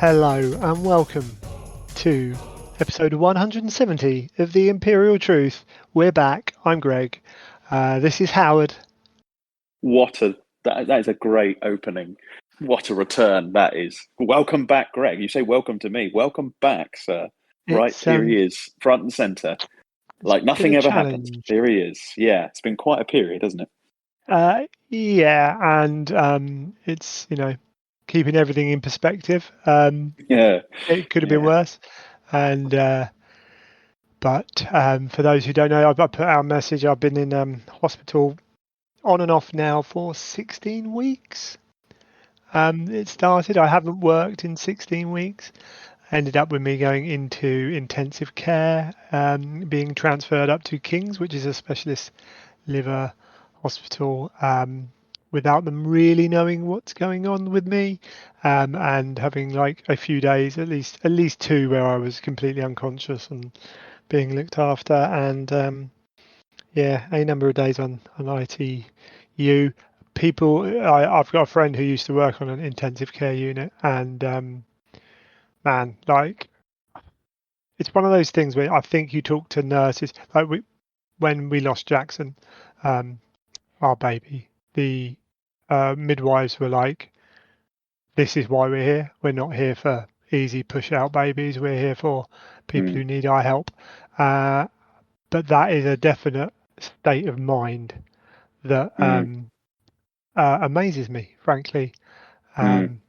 Hello and welcome to episode 170 of The Imperial Truth. We're back. I'm Greg. This is Howard. That is a great opening. What a return that is. Welcome back, Greg. You say welcome to me. Welcome back, sir. Right, here he is, front and centre. Like nothing ever happened. Here he is. Yeah, it's been quite a period, hasn't it? Yeah, and it's, keeping everything in perspective. It could have been worse. And but for those who don't know, I put out a message. I've been in hospital on and off now for 16 weeks. It started. I haven't worked in 16 weeks. Ended up with me going into intensive care, being transferred up to King's, which is a specialist liver hospital, without them really knowing what's going on with me, and having like a few days, at least two, where I was completely unconscious and being looked after, and a number of days on ITU. I've got a friend who used to work on an intensive care unit, and man, like, it's one of those things where I think you talk to nurses, like when we lost Jackson, our baby, the midwives were like, this is why we're here. We're not here for easy push out babies. We're here for people who need our help. But that is a definite state of mind that amazes me, frankly. And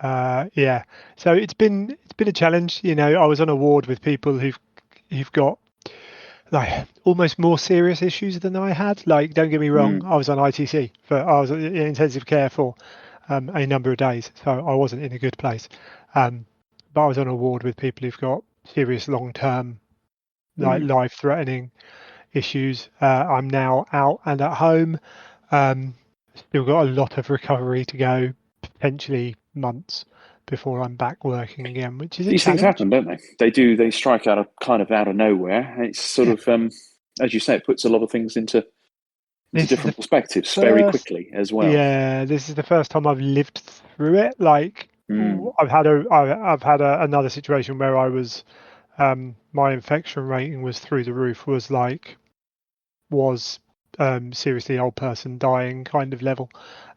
so it's been a challenge. I was on a ward with people who've got like almost more serious issues than I had. Like, don't get me wrong, I was on ITC I was in intensive care for a number of days, so I wasn't in a good place. But I was on a ward with people who've got serious long-term, like life-threatening issues. I'm now out and at home. Still got a lot of recovery to go, potentially months before I'm back working again, which is a challenge. These things happen, don't they? They do. They strike out of nowhere. It's sort of, as you say, it puts a lot of things into different perspectives very quickly as well. Yeah, this is the first time I've lived through it. Like, I've had another situation where I was, my infection rating was through the roof. Was seriously old person dying kind of level,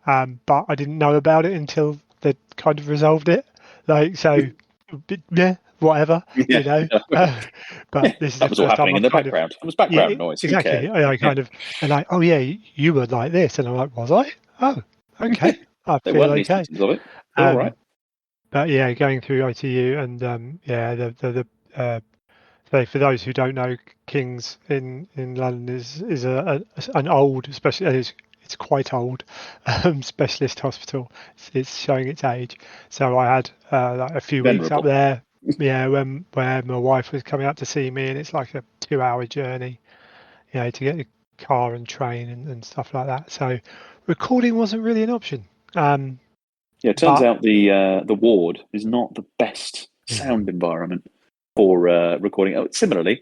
but I didn't know about it until they kind of resolved it. Like, so, yeah, whatever, but this is that was all happening in the background. It was background noise. Exactly. I kind of, and like, oh yeah, you were like this, and I'm like, was I? Oh, okay. I feel okay. Of it. All right. But yeah, going through ITU and so for those who don't know, King's in London is an old, especially it's quite old, specialist hospital. It's showing its age. So I had like a few weeks up there, where my wife was coming up to see me, and it's like a 2-hour journey, to get a car and train and stuff like that. So recording wasn't really an option. It turns out the ward is not the best sound environment for recording. Similarly,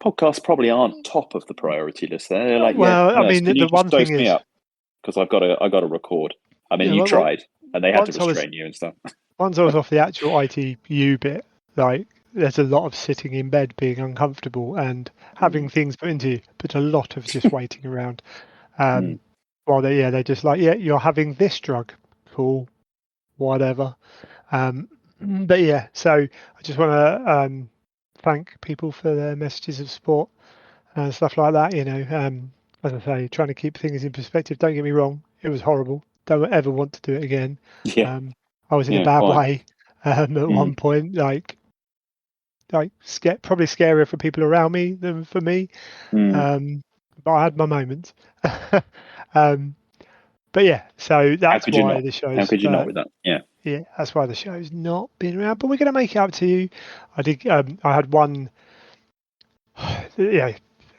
podcasts probably aren't top of the priority list. They're like, the one thing is, me up because I've got to record. I mean, you tried, and they had to restrain you and stuff. Once I was off the actual ITU bit, like, there's a lot of sitting in bed, being uncomfortable, and having things put into you, but a lot of just waiting around. While they're just like, you're having this drug, cool, whatever. But yeah, so I just want to thank people for their messages of support and stuff like that. As I say, trying to keep things in perspective. Don't get me wrong, it was horrible. Don't ever want to do it again. I was in a bad way at one point, like probably scarier for people around me than for me. But I had my moments. But yeah, so that's why the show's... How could you not with that? Yeah, that's why the show's not been around. But we're going to make it up to you. I had one...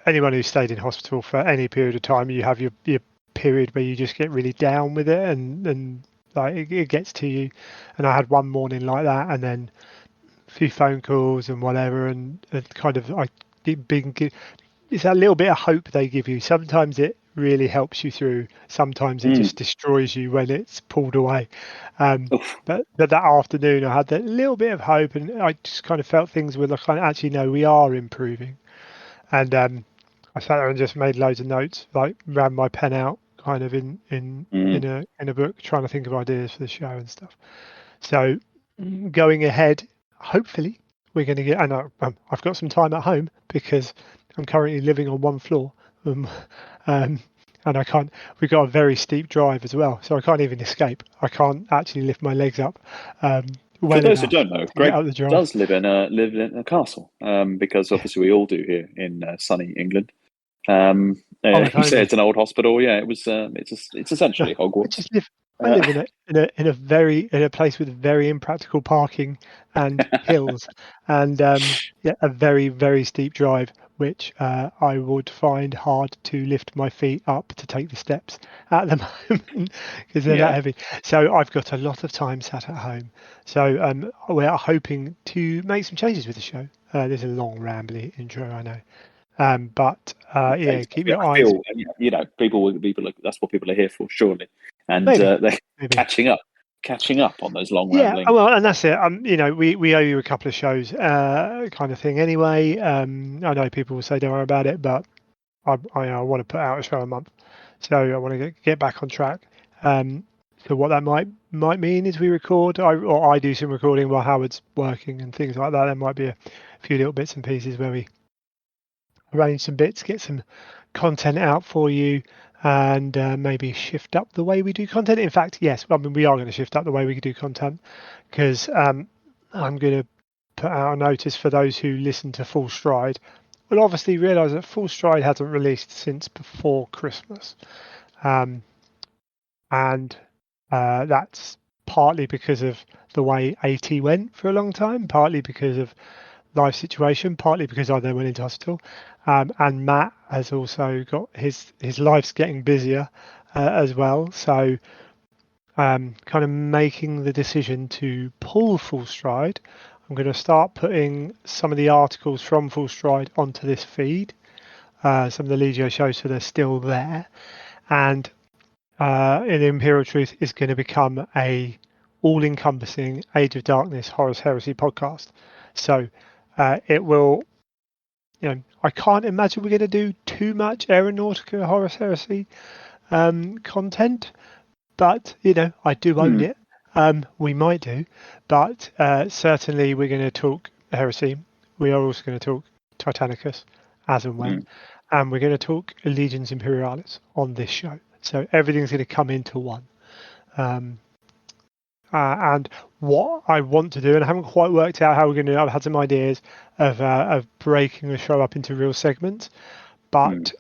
anyone who stayed in hospital for any period of time, you have your period where you just get really down with it, and like it gets to you. And I had one morning like that, and then a few phone calls and whatever, and kind of it's a little bit of hope they give you. Sometimes it really helps you through. Sometimes it just destroys you when it's pulled away. But that afternoon, I had that little bit of hope, and I just kind of felt things were like, actually, no, we are improving. And I sat there and just made loads of notes, like ran my pen out, kind of in a book, trying to think of ideas for the show and stuff. So going ahead, hopefully we're going to get. And I've got some time at home because I'm currently living on one floor, and I can't. We've got a very steep drive as well, so I can't even escape. I can't actually lift my legs up. For those who don't know, Greg does live in a castle, because obviously we all do here in sunny England. You say it's an old hospital. Yeah, it was. It's essentially Hogwarts. I live in a place with very impractical parking and hills, and a very, very steep drive, which I would find hard to lift my feet up to take the steps at the moment because they're that heavy. So I've got a lot of time sat at home. So we're hoping to make some changes with the show. There's a long, rambly intro, I know. But keep your eyes. People that's what people are here for, surely, and they're catching up on those long rambling. Yeah, well, and that's it. We owe you a couple of shows, kind of thing. Anyway, I know people will say don't worry about it, but I want to put out a show a month, so I want to get back on track. So what that might mean is we record, or I do some recording while Howard's working and things like that. There might be a few little bits and pieces where we arrange some bits, get some content out for you, and maybe shift up the way we do content. In fact, yes, we are going to shift up the way we do content because I'm going to put out a notice for those who listen to Full Stride. We'll obviously realise that Full Stride hasn't released since before Christmas, and that's partly because of the way AT went for a long time, partly because of life situation, partly because I then went into hospital, and Matt has also got his life's getting busier as well. So kind of making the decision to pull Full Stride. I'm going to start putting some of the articles from Full Stride onto this feed, some of the Legio shows, so they're still there, and in Imperial Truth is going to become a all-encompassing Age of Darkness Horus Heresy podcast. So it will, I can't imagine we're going to do too much Aeronautica Horus Heresy content, but I do own it. We might do, but certainly we're going to talk Heresy. We are also going to talk Titanicus as and when, and we're going to talk Legions Imperialis on this show. So everything's going to come into one. And what I want to do, and I haven't quite worked out how we're going to do it. I've had some ideas of breaking the show up into real segments, but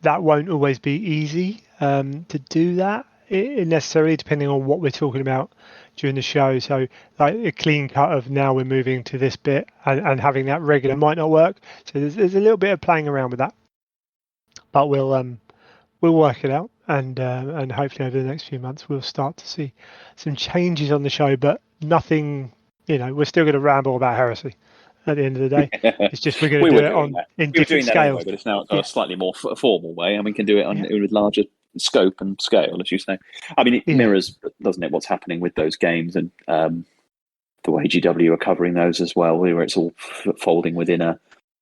that won't always be easy to do that necessarily, depending on what we're talking about during the show. So like a clean cut of now we're moving to this bit and having that regular might not work. So there's a little bit of playing around with that, but we'll work it out, and hopefully over the next few months we'll start to see some changes on the show, but nothing, we're still going to ramble about heresy at the end of the day. It's just we're going to do it in different scales. Anyway, but it's now a slightly more formal way, and we can do it with larger scope and scale, as you say. I mean, it mirrors, doesn't it, what's happening with those games and the way GW are covering those as well, where it's all folding within a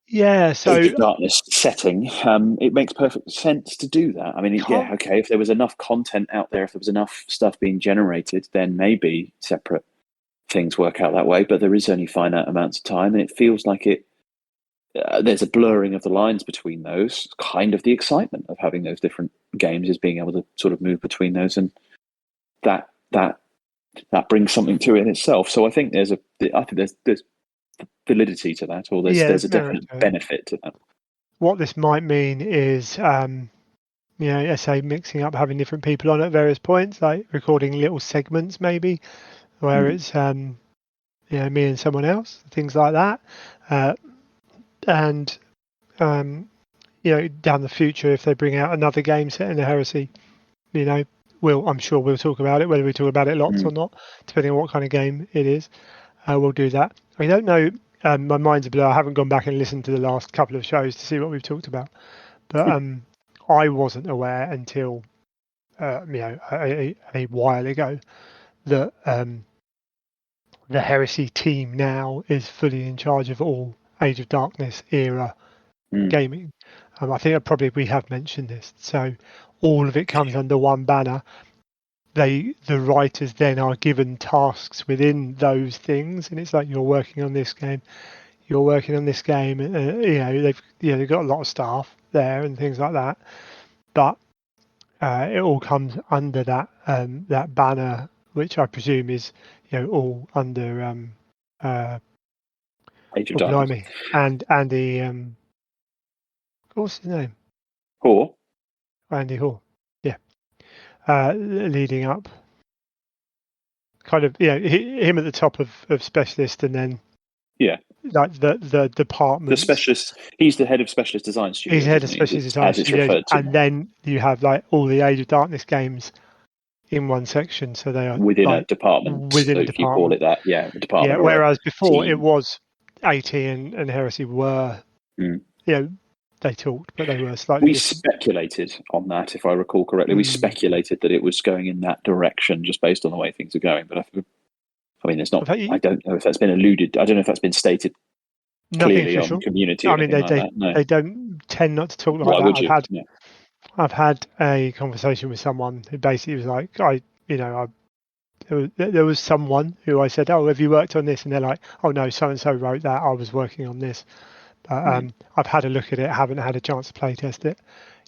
Age of Darkness setting. It makes perfect sense to do that. I mean, okay, if there was enough content out there, if there was enough stuff being generated, then maybe separate things work out that way, but there is only finite amounts of time, and it feels like there's a blurring of the lines between those. Kind of the excitement of having those different games is being able to sort of move between those, and that brings something to it in itself. So I think there's validity to that, or there's a definite benefit to that. What this might mean is say mixing up, having different people on at various points, like recording little segments maybe where it's me and someone else, things like that, and down the future, if they bring out another game set in the Heresy, I'm sure we'll talk about it, whether we talk about it lots or not, depending on what kind of game it is. We'll do that. I don't know. My mind's a blur. I haven't gone back and listened to the last couple of shows to see what we've talked about, but I wasn't aware until a while ago that the Heresy team now is fully in charge of all Age of Darkness era gaming. I think probably we have mentioned this. So all of it comes under one banner. The writers then are given tasks within those things, and it's like you're working on this game, and they've got a lot of staff there and things like that, but it all comes under that banner, which I presume is all under Age of Darkness. blimey, and the what's his name? Hoare. Andy Hoare. Yeah. Leading up, kind of, him at the top of specialist, and then like the department. The specialist. He's the head of specialist design studios. He's head of specialist design studios, and then you have like all the Age of Darkness games in one section, so they are within a department. Within so a if you call it that, a department. Yeah, whereas before it was AT and Heresy were, they talked, but they were slightly. We speculated on that, if I recall correctly. We speculated that it was going in that direction just based on the way things are going. But I mean, it's not. I don't know if that's been alluded. I don't know if that's been stated clearly on community. I mean, they don't tend not to talk like that. I've had a conversation with someone who basically was like, there was someone who I said, "Oh, have you worked on this?" And they're like, "Oh no, so and so wrote that. I was working on this." But I've had a look at it. Haven't had a chance to play test it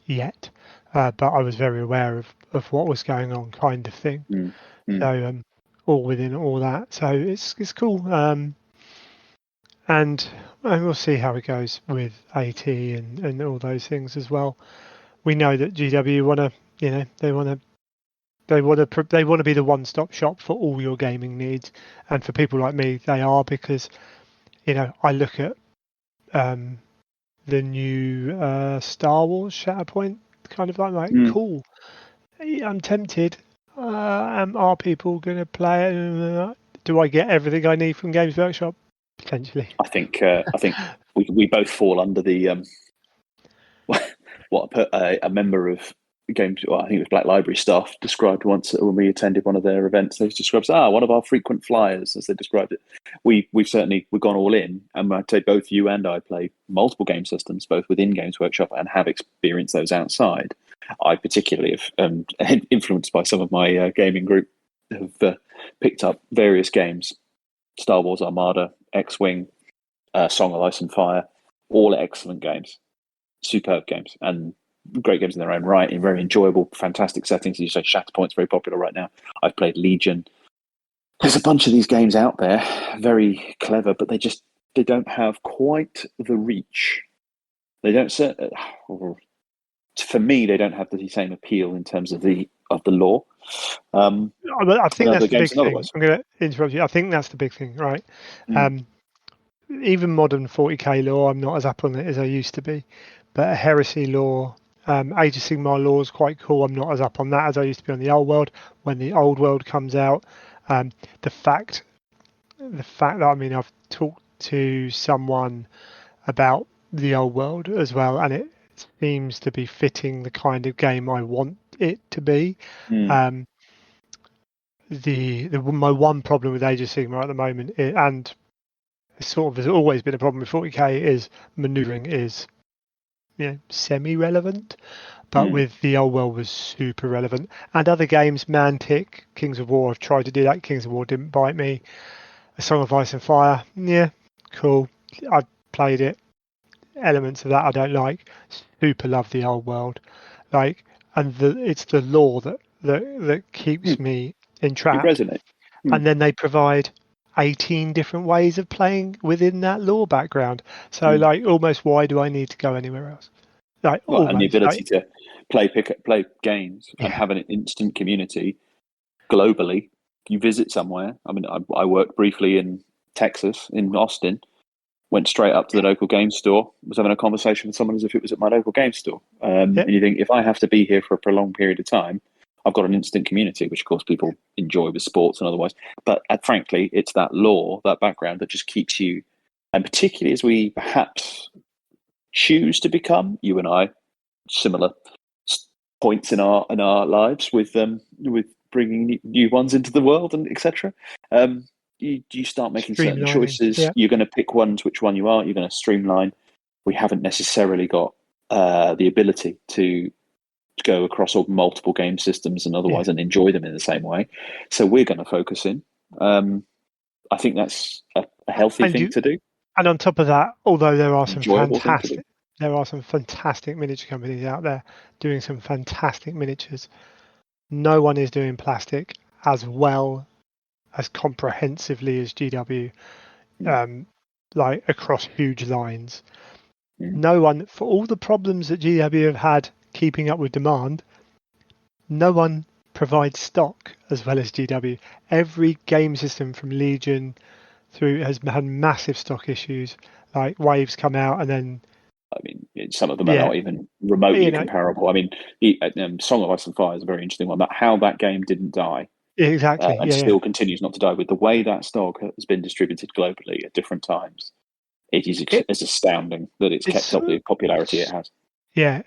yet. But I was very aware of what was going on, kind of thing. So all within all that. So it's cool. And we'll see how it goes with AT and all those things as well. We know that GW they want to be the one-stop shop for all your gaming needs, and for people like me, they are, because I look at the new Star Wars Shatterpoint, kind of like cool. I'm tempted. Are people going to play it? Do I get everything I need from Games Workshop? Potentially. I think we both fall under the what a member of Games. Well, I think it was Black Library staff described once when we attended one of their events. They described one of our frequent flyers, as they described it. We've gone all in, and I'd say both you and I play multiple game systems, both within Games Workshop and have experienced those outside. I particularly have, influenced by some of my gaming group, have picked up various games: Star Wars Armada, X-Wing, Song of Ice and Fire, all excellent games, superb games, and great games in their own right, in very enjoyable, fantastic settings. As you say, Shatterpoint's very popular right now. I've played Legion. There's a bunch of these games out there, very clever, but they don't have quite the reach. They don't. For me, they don't have the same appeal in terms of the lore. I think that's the big thing. I'm going to interrupt you. I think that's the big thing, right? Even modern 40k lore, I'm not as up on it as I used to be. But Heresy lore, Age of Sigmar lore is quite cool. I'm not as up on that as I used to be on the old world. When the old world comes out, the fact that I've talked to someone about the old world as well, and it seems to be fitting the kind of game I want it to be. My one problem with Age of Sigmar at the moment, and sort of has always been a problem with 40k, is maneuvering is semi-relevant, but with the old world was super relevant. And other games, Mantic, Kings of War, tried to do that. Kings of War didn't bite me. A Song of Ice and Fire, cool. I played it. Elements of that I don't like. Super love the old world, and it's the lore that keeps me entrapped. Resonate. And then they provide 18 different ways of playing within that lore background. So almost, why do I need to go anywhere else? And the ability to play games and have an instant community globally. You visit somewhere. I mean, I worked briefly in Texas, in Austin. Went straight up to the local game store, was having a conversation with someone as if it was at my local game store. And you think, if I have to be here for a prolonged period of time, I've got an instant community, which of course people enjoy with sports and otherwise. But frankly, it's that lore, that background that just keeps you, and particularly as we perhaps choose to become, you and I, similar points in our lives with bringing new ones into the world and etc. You start making certain choices. Yeah. You're going to pick which one you are. You're going to streamline. We haven't necessarily got the ability to go across all multiple game systems and otherwise and enjoy them in the same way. So we're going to focus in. I think that's a healthy thing to do. And on top of that, although there are some fantastic miniature companies out there doing some fantastic miniatures, no one is doing plastic as well, as comprehensively as GW, like across huge lines. No one, for all the problems that GW have had keeping up with demand, no one provides stock as well as GW. Every game system from Legion through has had massive stock issues. Like waves come out and then, I mean, some of them are not even remotely comparable. I mean, Song of Ice and Fire is a very interesting one. That how that game didn't die, exactly, and still continues not to die with the way that stock has been distributed globally at different times. It's astounding that it's kept up the popularity it has. Yeah,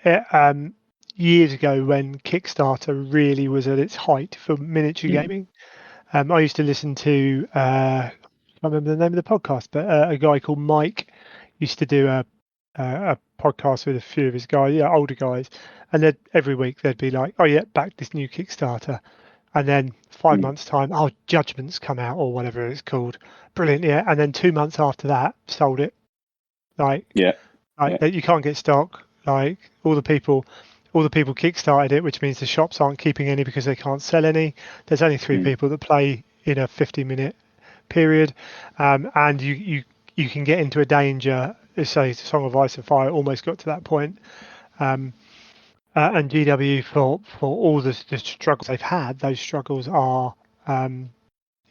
years ago when Kickstarter really was at its height for miniature gaming, I used to listen to I can't remember the name of the podcast, but a guy called Mike used to do a podcast with a few of his guys, older guys, and every week they'd be like, "Oh yeah, back this new Kickstarter," and then 5 months time, "Oh, Judgment's come out," or whatever it's called, brilliant, yeah, and then 2 months after that, sold it, you can't get stock, like all the people kickstarted it, which means the shops aren't keeping any because they can't sell any. There's only 3 people that play in a 50-minute period, and you can get into a danger. Say Song of Ice and Fire almost got to that point, and GW for all the struggles they've had, those struggles are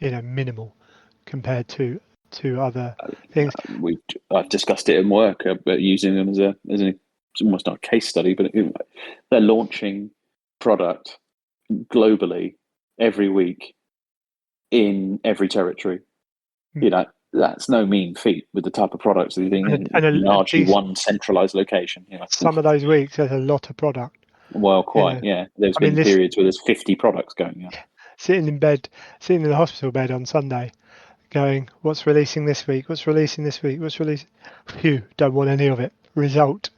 minimal compared to other things. I've discussed it in work, but using them as it's almost not a case study, but they're launching product globally every week in every territory. That's no mean feat with the type of products that in largely one centralized location. Some of those weeks there's a lot of product. Well, quite, yeah. There's been periods where there's 50 products going. Sitting in the hospital bed on Sunday, going, "What's releasing this week? What's releasing this week? What's releasing?" Phew, don't want any of it. Result.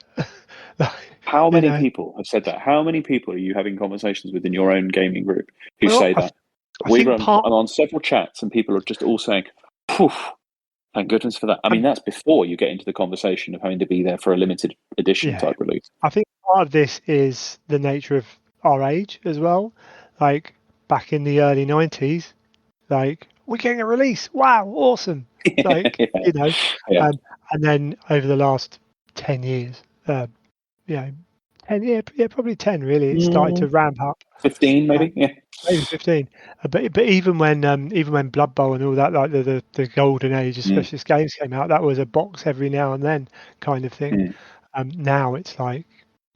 How many people have said that? How many people are you having conversations with in your own gaming group who say that? I'm on several chats and people are just all saying, "Poof, thank goodness for that." I mean, that's before you get into the conversation of having to be there for a limited edition type release. I think part of this is the nature of our age as well. Like back in the early 90s, like we're getting a release. Wow, awesome! Like and then over the last 10 years, 10, probably 10 really. It started to ramp up. 15 maybe, maybe 15. But even when Blood Bowl and all that, like the golden age of specialist games came out, that was a box every now and then kind of thing. Now it's like,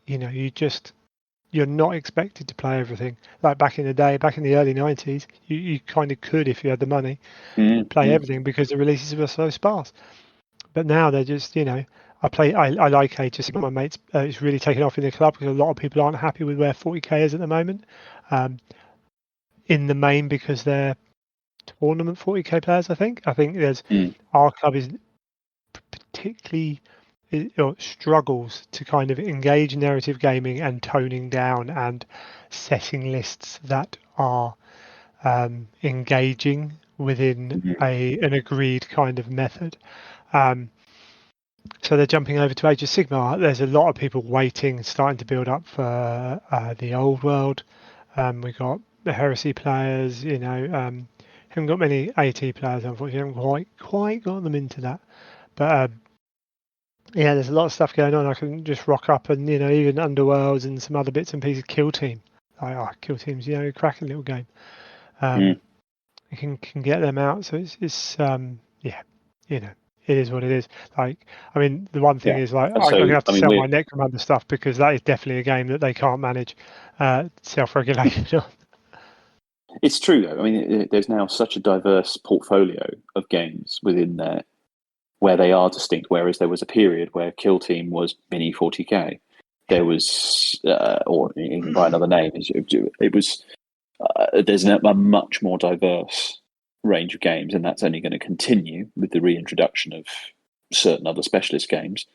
you're not expected to play everything. Like back in the day, back in the early 90s, you kind of could, if you had the money, play everything because the releases were so sparse. But now they're just, I like Age of Sigmar. My mates, it's really taken off in the club because a lot of people aren't happy with where 40k is at the moment. In the main, because they're tournament 40k players. I think there's our club is particularly struggles to kind of engage narrative gaming and toning down and setting lists that are engaging within an agreed kind of method. So they're jumping over to Age of Sigmar. There's a lot of people waiting, starting to build up for the old world. We've got the Heresy players, haven't got many AT players, unfortunately. Haven't quite got them into that. But there's a lot of stuff going on. I can just rock up and, even Underworlds and some other bits and pieces. Kill Team. Kill Team's, a cracking little game. You can get them out. So it's it is what it is. Like, I mean, the one thing is like, I'm going to have to sell my Necromunda stuff because that is definitely a game that they can't manage self-regulation on. It's true, though. I mean, there's now such a diverse portfolio of games within there where they are distinct, whereas there was a period where Kill Team was mini 40k. there was, or even by another name, it was. There's a much more diverse range of games, and that's only going to continue with the reintroduction of certain other specialist games.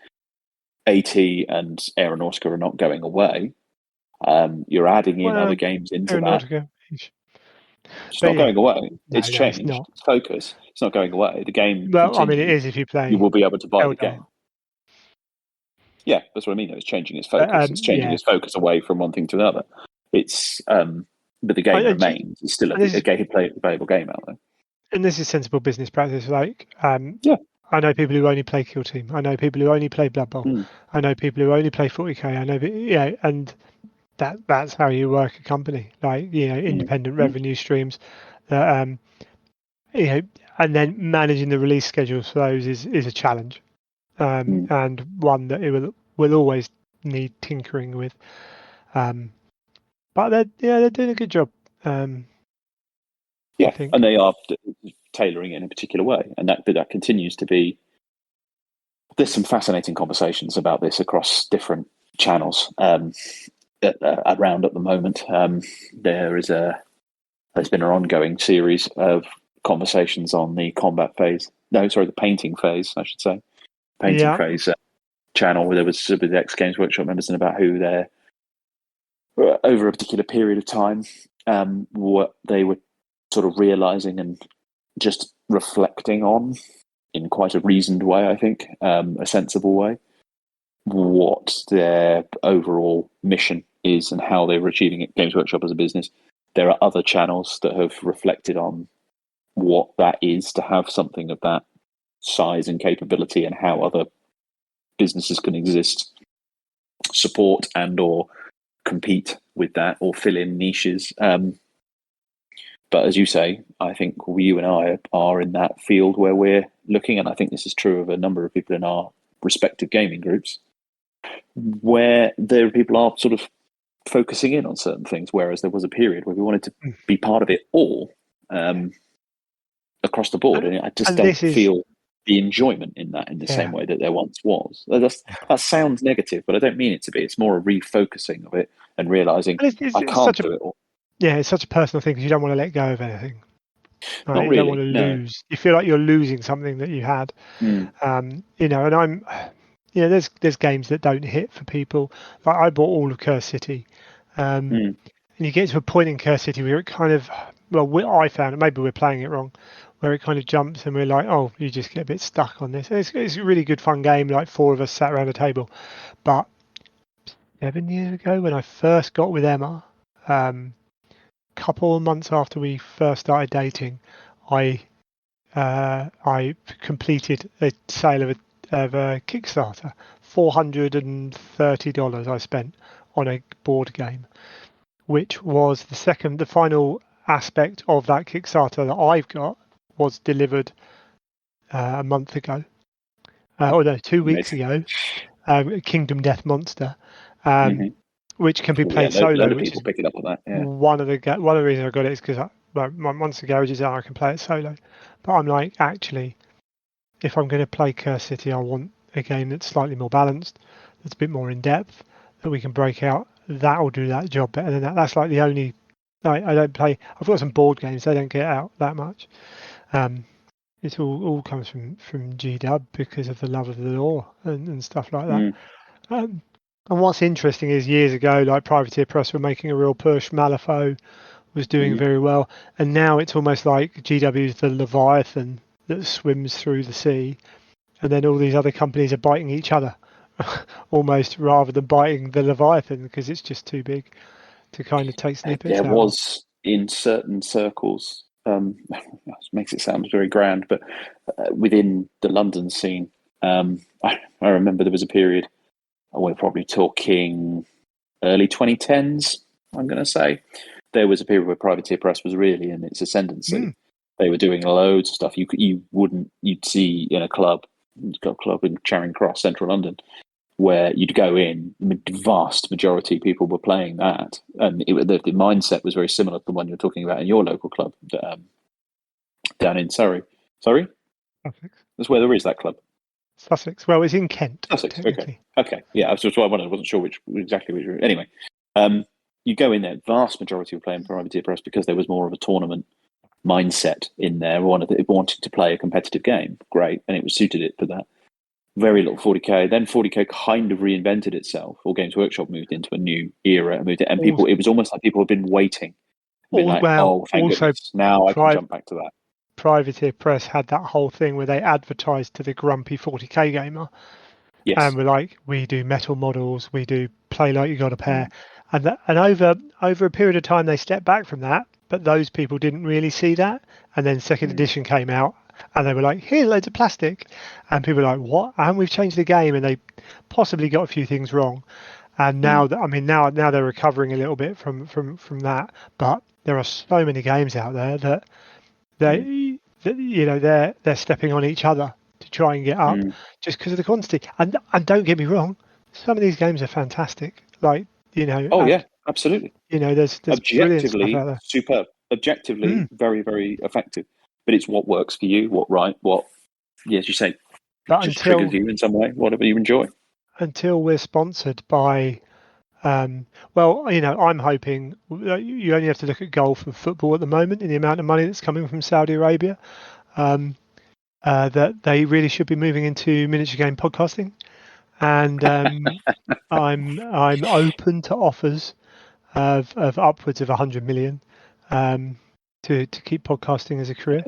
AT and Aeronautica are not going away. You're adding in other games into that. It's not going away. It's changed. It's focus. It's not going away. The game. Well, I mean, it is if you play. You will be able to buy the game. Yeah, that's what I mean. It's changing its focus. It's changing its focus away from one thing to another. It's but the game remains. It's still a playable game out there. And this is sensible business practice. Like, I know people who only play Kill Team. I know people who only play Blood Bowl. I know people who only play 40k. I know, and that's how you work a company. Like, independent revenue streams. And then managing the release schedules for those is a challenge, and one that it will always need tinkering with. But they're doing a good job. And they are tailoring it in a particular way, and that continues to be. There's some fascinating conversations about this across different channels around at the moment. There's been an ongoing series of conversations on the combat phase. No, sorry, the painting phase, I should say. Painting phase channel, where there was with the X Games Workshop members and about who they're over a particular period of time, what they were sort of realizing and just reflecting on in quite a reasoned way, I think, a sensible way, what their overall mission is and how they were achieving it. Games Workshop as a business. There are other channels that have reflected on what that is to have something of that size and capability, and how other businesses can exist, support and or compete with that, or fill in niches. But as you say, I think you and I are in that field where we're looking, and I think this is true of a number of people in our respective gaming groups, where there people are sort of focusing in on certain things, whereas there was a period where we wanted to be part of it all across the board, and I just don't feel the enjoyment in that in the same way that there once was. That sounds negative, but I don't mean it to be. It's more a refocusing of it and realising I can't do it all. Yeah, it's such a personal thing because you don't want to let go of anything. Not really. You don't want to lose. You feel like you're losing something that you had. And I'm, there's games that don't hit for people. Like I bought all of Curse City, and you get to a point in Curse City where it kind of, I found it. Maybe we're playing it wrong, where it kind of jumps and we're like, oh, you just get a bit stuck on this. It's a really good fun game. Like 4 of us sat around a table, but 7 years ago when I first got with Emma. Couple of months after we first started dating, I completed a sale of a Kickstarter. $430 I spent on a board game, which was the final aspect of that Kickstarter that I've got was delivered a month ago. 2 weeks ago. Kingdom Death Monster. Which can be played solo. A lot of people picking up on that. Yeah. One of the reasons I got it is because my Monster Garage is out. I can play it solo, but I'm like, actually, if I'm going to play Curse City, I want a game that's slightly more balanced, that's a bit more in depth, that we can break out. That'll do that job better than that. That's like the only. I don't play. I've got some board games. They don't get out that much. It all comes from GW because of the love of the lore and stuff like that. And what's interesting is years ago, like Privateer Press were making a real push. Malifaux was doing very well. And now it's almost like GW is the Leviathan that swims through the sea. And then all these other companies are biting each other almost rather than biting the Leviathan because it's just too big to kind of take snippets out. There was in certain circles, makes it sound very grand, but within the London scene, I remember there was a period, we're probably talking early 2010s, I'm going to say. There was a period where Privateer Press was really in its ascendancy. They were doing loads of stuff you'd see in a club. You've got a club in Charing Cross, central London, where you'd go in, the vast majority of people were playing that. And the mindset was very similar to the one you're talking about in your local club down in Surrey. Sorry? Perfect. That's where there is that club. Sussex. Well, it's in Kent. Sussex. Technically. Okay. Yeah, I wasn't sure exactly which. Anyway, you go in there. Vast majority were playing Privateer Press because there was more of a tournament mindset in there. Wanted to play a competitive game. Great, and it was suited it for that. Very little 40k. Then 40k kind of reinvented itself, or Games Workshop moved into a new era, and people. It was almost like people had been waiting. Thank goodness, now I can jump back to that. Privateer Press had that whole thing where they advertised to the grumpy 40k gamer. Yes. And we're like, we do metal models, we do play like you got a pair. And over a period of time, they stepped back from that, but those people didn't really see that. And then second edition came out, and they were like, here's loads of plastic. And people were like, what? And we've changed the game, and they possibly got a few things wrong. And now, now they're recovering a little bit from that. But there are so many games out there that they're stepping on each other to try and get up just because of the quantity. And don't get me wrong, some of these games are fantastic. Like, Oh yeah, absolutely. There's objectively superb, objectively very, very effective. But it's what works for you, what as you say, just triggers you in some way, whatever you enjoy. Until we're sponsored by I'm hoping you only have to look at golf and football at the moment in the amount of money that's coming from Saudi Arabia, that they really should be moving into miniature game podcasting. And I'm open to offers of upwards of 100 million to keep podcasting as a career.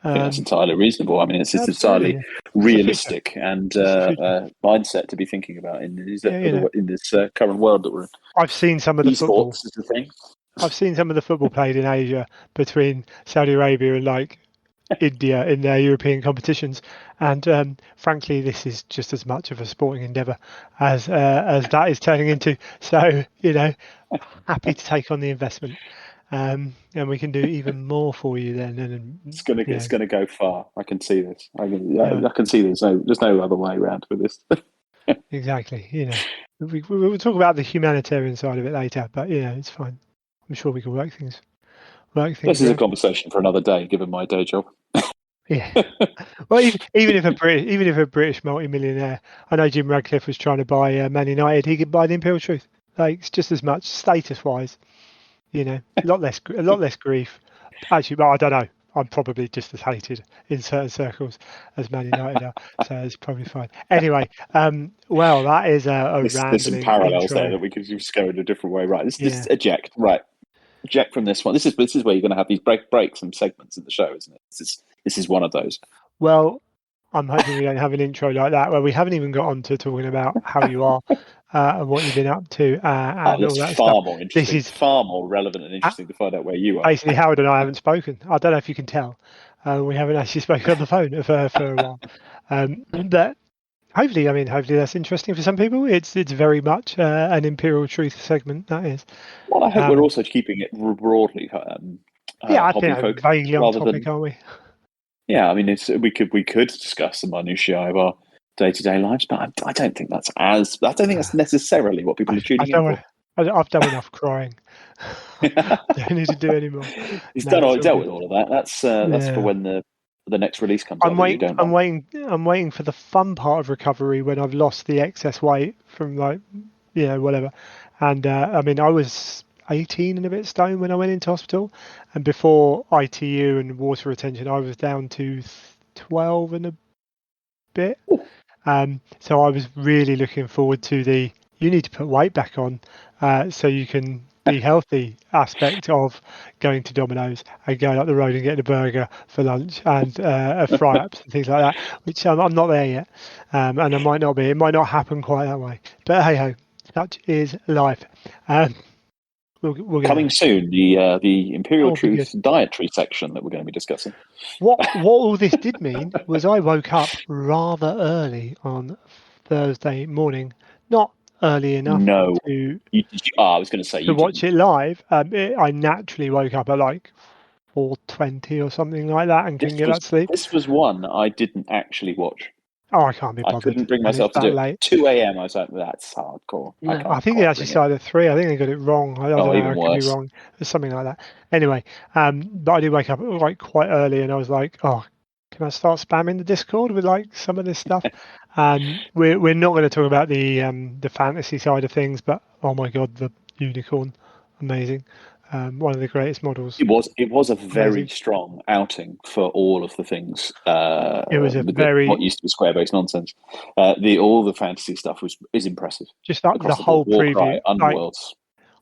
I think that's entirely reasonable. I mean, it's entirely realistic and mindset to be thinking about in this current world that we're in. I've seen some of the football. Is the thing. I've seen some of the football played in Asia between Saudi Arabia and like India in their European competitions, and frankly, this is just as much of a sporting endeavour as that is turning into. So happy to take on the investment. And we can do even more for you then. And it's gonna go far. I can see this. I can see there's no other way around with this. Exactly. We'll talk about the humanitarian side of it later, but it's fine. I'm sure we can work things. This is a conversation for another day, given my day job. Yeah. Well, even if a British multi-millionaire, I know Jim Radcliffe was trying to buy Man United, he could buy the Imperial Truth. Like, it's just as much status-wise. A lot less grief. Actually, but I don't know. I'm probably just as hated in certain circles as Man United are, so it's probably fine. Anyway, that is a rambling There's some parallels intro there that we could just go in a different way. Right, this eject. Right, eject from this one. This is where you're going to have these breaks and segments in the show, isn't it? This is one of those. Well, I'm hoping we don't have an intro like that where we haven't even got on to talking about how you are and what you've been up to and all that stuff. More interesting. This is far more relevant and interesting to find out where you are. Basically, Howard and I haven't spoken. I don't know if you can tell. We haven't actually spoken on the phone for a while. But hopefully that's interesting for some people. It's very much an Imperial Truth segment, that is. Well, I hope we're also keeping it broadly I think vaguely on topic, aren't we? Yeah, I mean, we could discuss the minutiae of our day-to-day lives, but I don't think that's necessarily what people are tuning in for. I've done enough crying. Don't need to do any more. He's dealt with all of that. That's for when the next release comes out. I'm waiting for the fun part of recovery when I've lost the excess weight from whatever. And I was 18 and a bit stone when I went into hospital, and before ITU and water retention I was down to 12 and a bit. So I was really looking forward to you need to put weight back on so you can be healthy aspect of going to Domino's and going up the road and getting a burger for lunch and fry-ups and things like that, which I'm not there yet, and I might not be. It might not happen quite that way, but hey ho, such is life. We'll coming soon, the Imperial Truth dietary section that we're going to be discussing. What all this did mean was I woke up rather early on Thursday morning, not early enough to. I was going to say to watch it live. I naturally woke up at like 4:20 or something like that and couldn't get that sleep. This was one I didn't actually watch. Oh, I can't be bothered. I couldn't bring myself to do it. Late. 2 a.m. I was like, that's hardcore. No, I think they actually started at 3. I think they got it wrong. I don't know. Even I could be wrong. It's something like that. Anyway, but I did wake up like quite early, and I was like, oh, can I start spamming the Discord with like some of this stuff? We're not going to talk about the fantasy side of things, but oh my god, the unicorn, amazing. One of the greatest models. It was a very strong outing for all of the things. It was what used to be square-based nonsense. All the fantasy stuff is impressive. Just like the whole preview. Underworlds.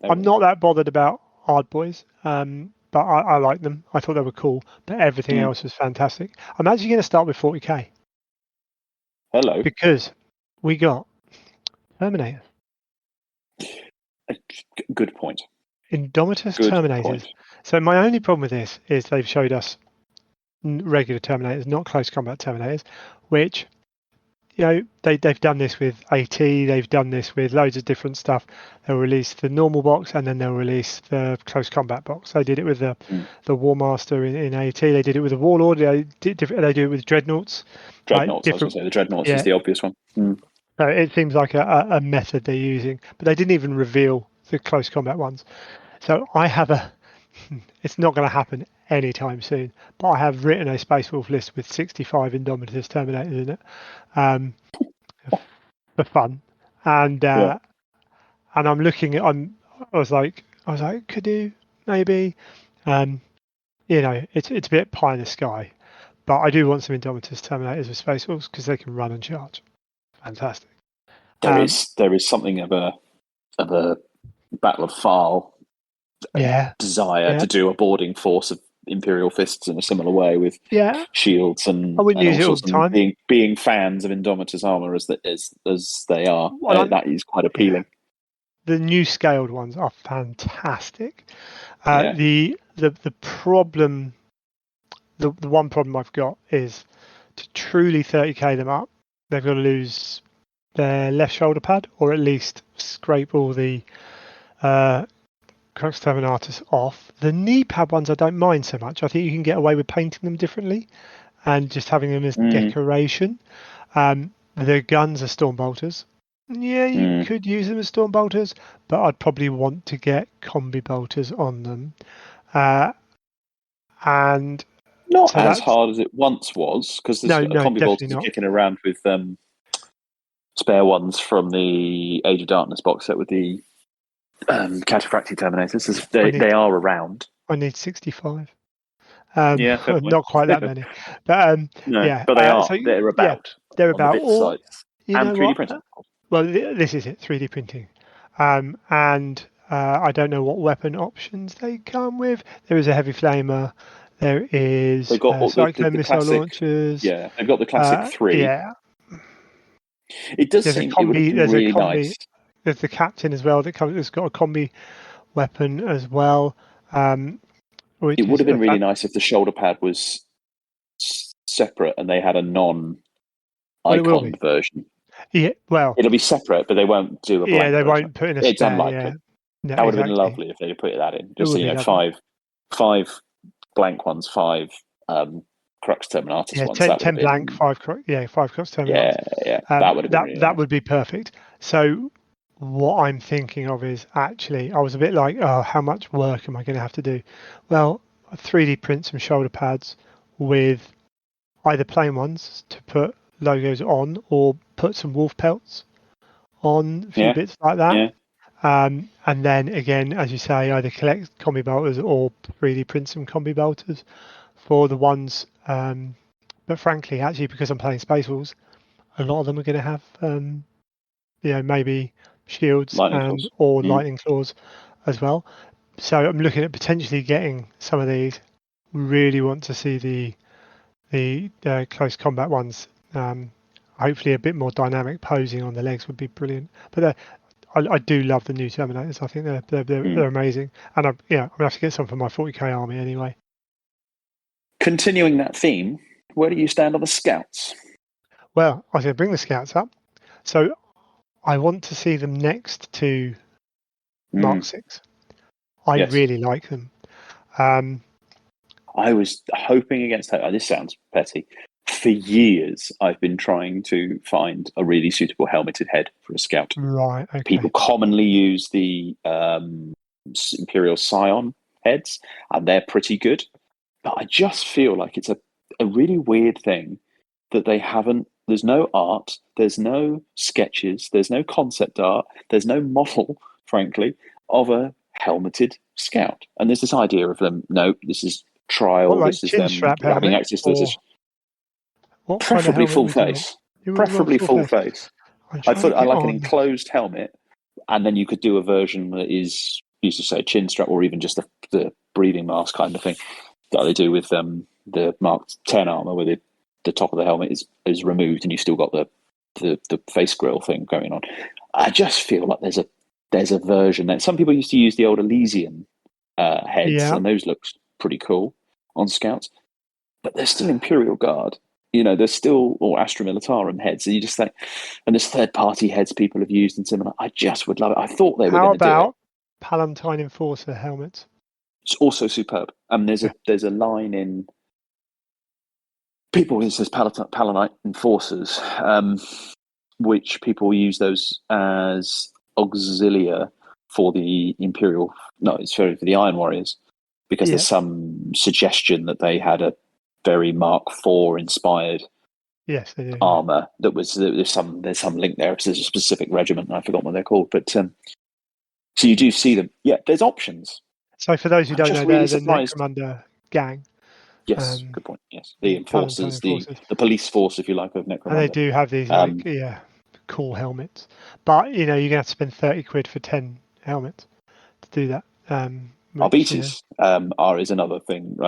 I'm not that bothered about Hard Boys, but I like them. I thought they were cool, but everything else was fantastic. I'm actually going to start with 40k. Hello. Because we got Terminator. Good point. Indomitus Terminators. Point. So my only problem with this is they've showed us regular Terminators, not close combat Terminators, which, they've done this with AT, they've done this with loads of different stuff. They'll release the normal box and then they'll release the close combat box. They did it with the War Master in AT, they did it with the Warlord, they do it with Dreadnoughts. Dreadnoughts, I was going to say, the Dreadnoughts is the obvious one. So it seems like a method they're using, but they didn't even reveal the close combat ones. So I have it's not going to happen anytime soon, but I have written a Space Wolf list with 65 Indomitus Terminators in it for fun, and I'm looking at. I was like, could you maybe, it's a bit pie in the sky, but I do want some Indomitus Terminators with Space Wolves because they can run and charge. Fantastic. There is something of a Battle of File desire to do a boarding force of Imperial Fists in a similar way with shields and I wouldn't use it all the time. Being fans of Indomitus armor as they are, that is quite appealing. The new scaled ones are fantastic. The problem, the one problem I've got is to truly 30k them up, they've got to lose their left shoulder pad, or at least scrape all the Crux Terminatus off. The knee pad ones I don't mind so much. I think you can get away with painting them differently and just having them as decoration. The guns are Storm Bolters. Yeah, you could use them as Storm Bolters, but I'd probably want to get Combi Bolters on them. And not as hard as it once was, because there's Combi Bolters are kicking around with spare ones from the Age of Darkness box set with the Cataphractii Terminators. They are around. I need 65. Not quite that many, but but they are. So, they're about. They're about. Or, and 3D printing. Well, this is it. 3D printing, and I don't know what weapon options they come with. There is a heavy flamer. There is they've got cyclone the missile classic, launchers. Yeah, they've got the classic 3. Yeah. It does seem it would have been really nice. There's the captain as well that's got a combi weapon as well. It would have been really nice if the shoulder pad was separate and they had a non-icon version. Yeah, well, it'll be separate, but they won't do a blank version. They won't put in a spare. It's unlikely. Yeah. No, that would have been lovely if they put that in. Just five blank ones, 5 Crux Terminatus ones. 10 blank, 5 Crux Terminatus. Yeah. That would have been really nice. Would be perfect. So what I'm thinking of is actually, I was a bit like, how much work am I going to have to do? Well, 3D print some shoulder pads with either plain ones to put logos on, or put some wolf pelts on, a few bits like that. Yeah. And then again, as you say, either collect combi bolters or 3D print some combi bolters for the ones. But frankly, actually, because I'm playing Space Wolves, a lot of them are going to have, maybe shields or lightning claws as well. So I'm looking at potentially getting some of these. Really want to see the close combat ones. Hopefully, a bit more dynamic posing on the legs would be brilliant. But I do love the new Terminators. I think they're amazing, and I'm going to have to get some for my 40k army anyway. Continuing that theme, where do you stand on the Scouts? Well, I was going to bring the Scouts up. So I want to see them next to Mark 6. I really like them. I was hoping against that. This sounds petty. For years, I've been trying to find a really suitable helmeted head for a Scout. Right. Okay. People commonly use the Imperial Scion heads, and they're pretty good. But I just feel like it's a really weird thing that they haven't. There's no art, there's no sketches, there's no concept art, there's no model, frankly, of a helmeted scout. And there's this idea of them. No, this is trial. Like this is chin them strap having helmet, access to this. what kind of Preferably helmet full would you want? face. You would want Preferably full face. I'm I trying to thought I get like an on. enclosed helmet, and then you could do a version that is used to say chin strap, or even just the breathing mask kind of thing that they do with the Mark 10 armor, where the top of the helmet is removed and you've still got the face grill thing going on. I just feel like there's a version that some people used to use the old Elysian heads, and those looked pretty cool on scouts, but they're still Imperial Guard. There's still, or Astra Militarum heads. And you just think, and there's third-party heads people have used and similar. I just would love it. I thought they were going to do it. How about Palatine Enforcer helmets? It's also superb. There's a line in people who says Palatine Enforcers, which people use those as auxilia for the Imperial. No, it's for the Iron Warriors, because there's some suggestion that they had a very Mark IV inspired armor that was there's some link there. There's a specific regiment, and I forgot what they're called, but so you do see them. Yeah, there's options. So for those who don't know, they're the Necromunda gang. Yes, good point. Yes, the enforcers, the police force, if you like, of Necromunda. And they do have these cool helmets, but you're gonna have to spend 30 quid for 10 helmets to do that. Arbites is another thing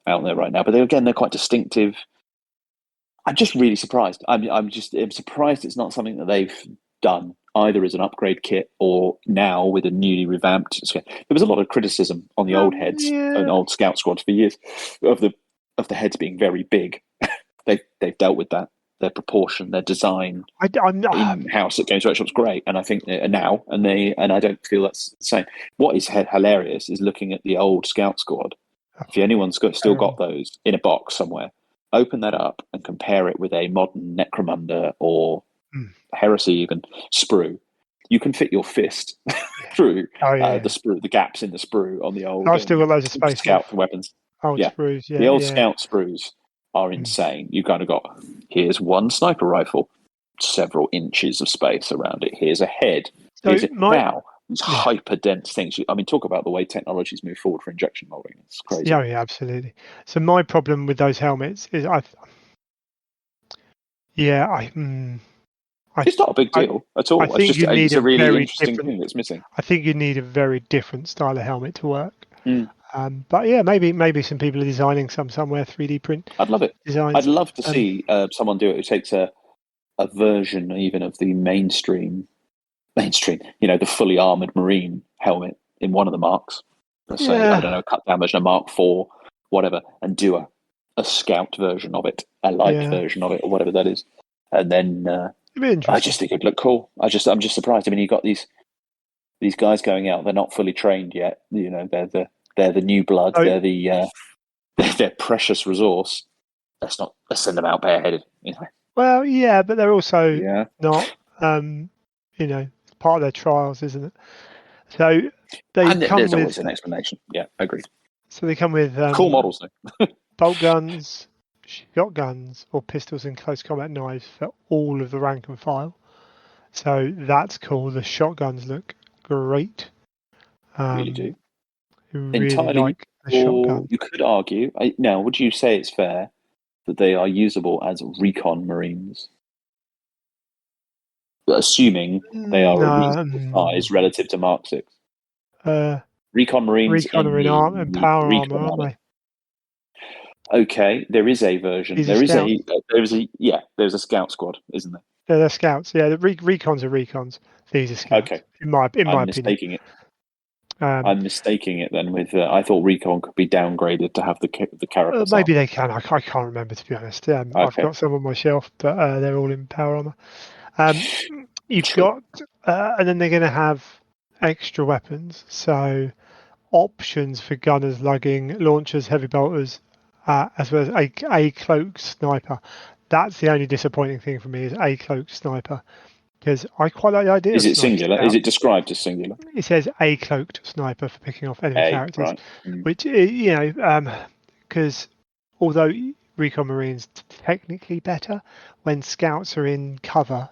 out there right now, but they're quite distinctive. I'm just really surprised. I'm surprised it's not something that they've done either as an upgrade kit or now with a newly revamped. There was a lot of criticism on the old heads and old Scout Squad for years of the heads being very big. They've dealt with that. Their proportion, their design in-house at Games Workshop's great, and I think now and I don't feel that's the same. What is hilarious is looking at the old Scout Squad. If anyone's still got those in a box somewhere, open that up and compare it with a modern Necromunda or Heresy even sprue. You can fit your fist through the sprue, the gaps in the sprue on the old. I've still got loads of space Scout weapons. Sprues, the old Scout sprues are insane. You've kind of got, here's one sniper rifle, several inches of space around it. Here's a head. Now, these hyper dense things. Talk about the way technology's moved forward for injection molding. It's crazy. Yeah, absolutely. So my problem with those helmets is it's not a big deal at all. It's a really interesting thing that's missing. I think you need a very different style of helmet to work. But maybe some people are designing somewhere 3D print. I'd love it. Designs. I'd love to see someone do it who takes a version even of the mainstream, the fully armored Marine helmet in one of the marks. Let's say, I don't know, cut down version of Mark IV, whatever, and do a Scout version of it, a light version of it, or whatever that is. And then I just think it'd look cool. I'm just surprised. You've got these guys going out. They're not fully trained yet. They're the new blood. They're precious resource. Let's send them out bareheaded. Well, yeah, but they're also not. Part of their trials, isn't it? So there's always an explanation. Yeah, agreed. So they come with cool models, though. bolt guns, shotguns, or pistols and close combat knives for all of the rank and file. So that's cool. The shotguns look great. Really do. Really entirely like the shotgun. You could argue. Now, would you say it's fair that they are usable as recon Marines? Assuming they are a reasonable size relative to Mark VI. Recon Marines and power armor, aren't they? Okay, there is a version. There's a Scout Squad, isn't there? Yeah, they're Scouts. Yeah, the recons are recons. These are Scouts. Okay, in my opinion. I'm mistaking it then with. I thought recon could be downgraded to have the carapace. Maybe they can. I can't remember, to be honest. I've got some on my shelf, but they're all in power armor. You've got, and then they're going to have extra weapons. So options for gunners lugging launchers, heavy bolters, as well as a cloaked sniper. That's the only disappointing thing for me is a cloaked sniper, because I quite like the idea. Is it singular? Is it described as singular? It says a cloaked sniper for picking off enemy characters, right. which because although Recon Marines technically better. When Scouts are in cover,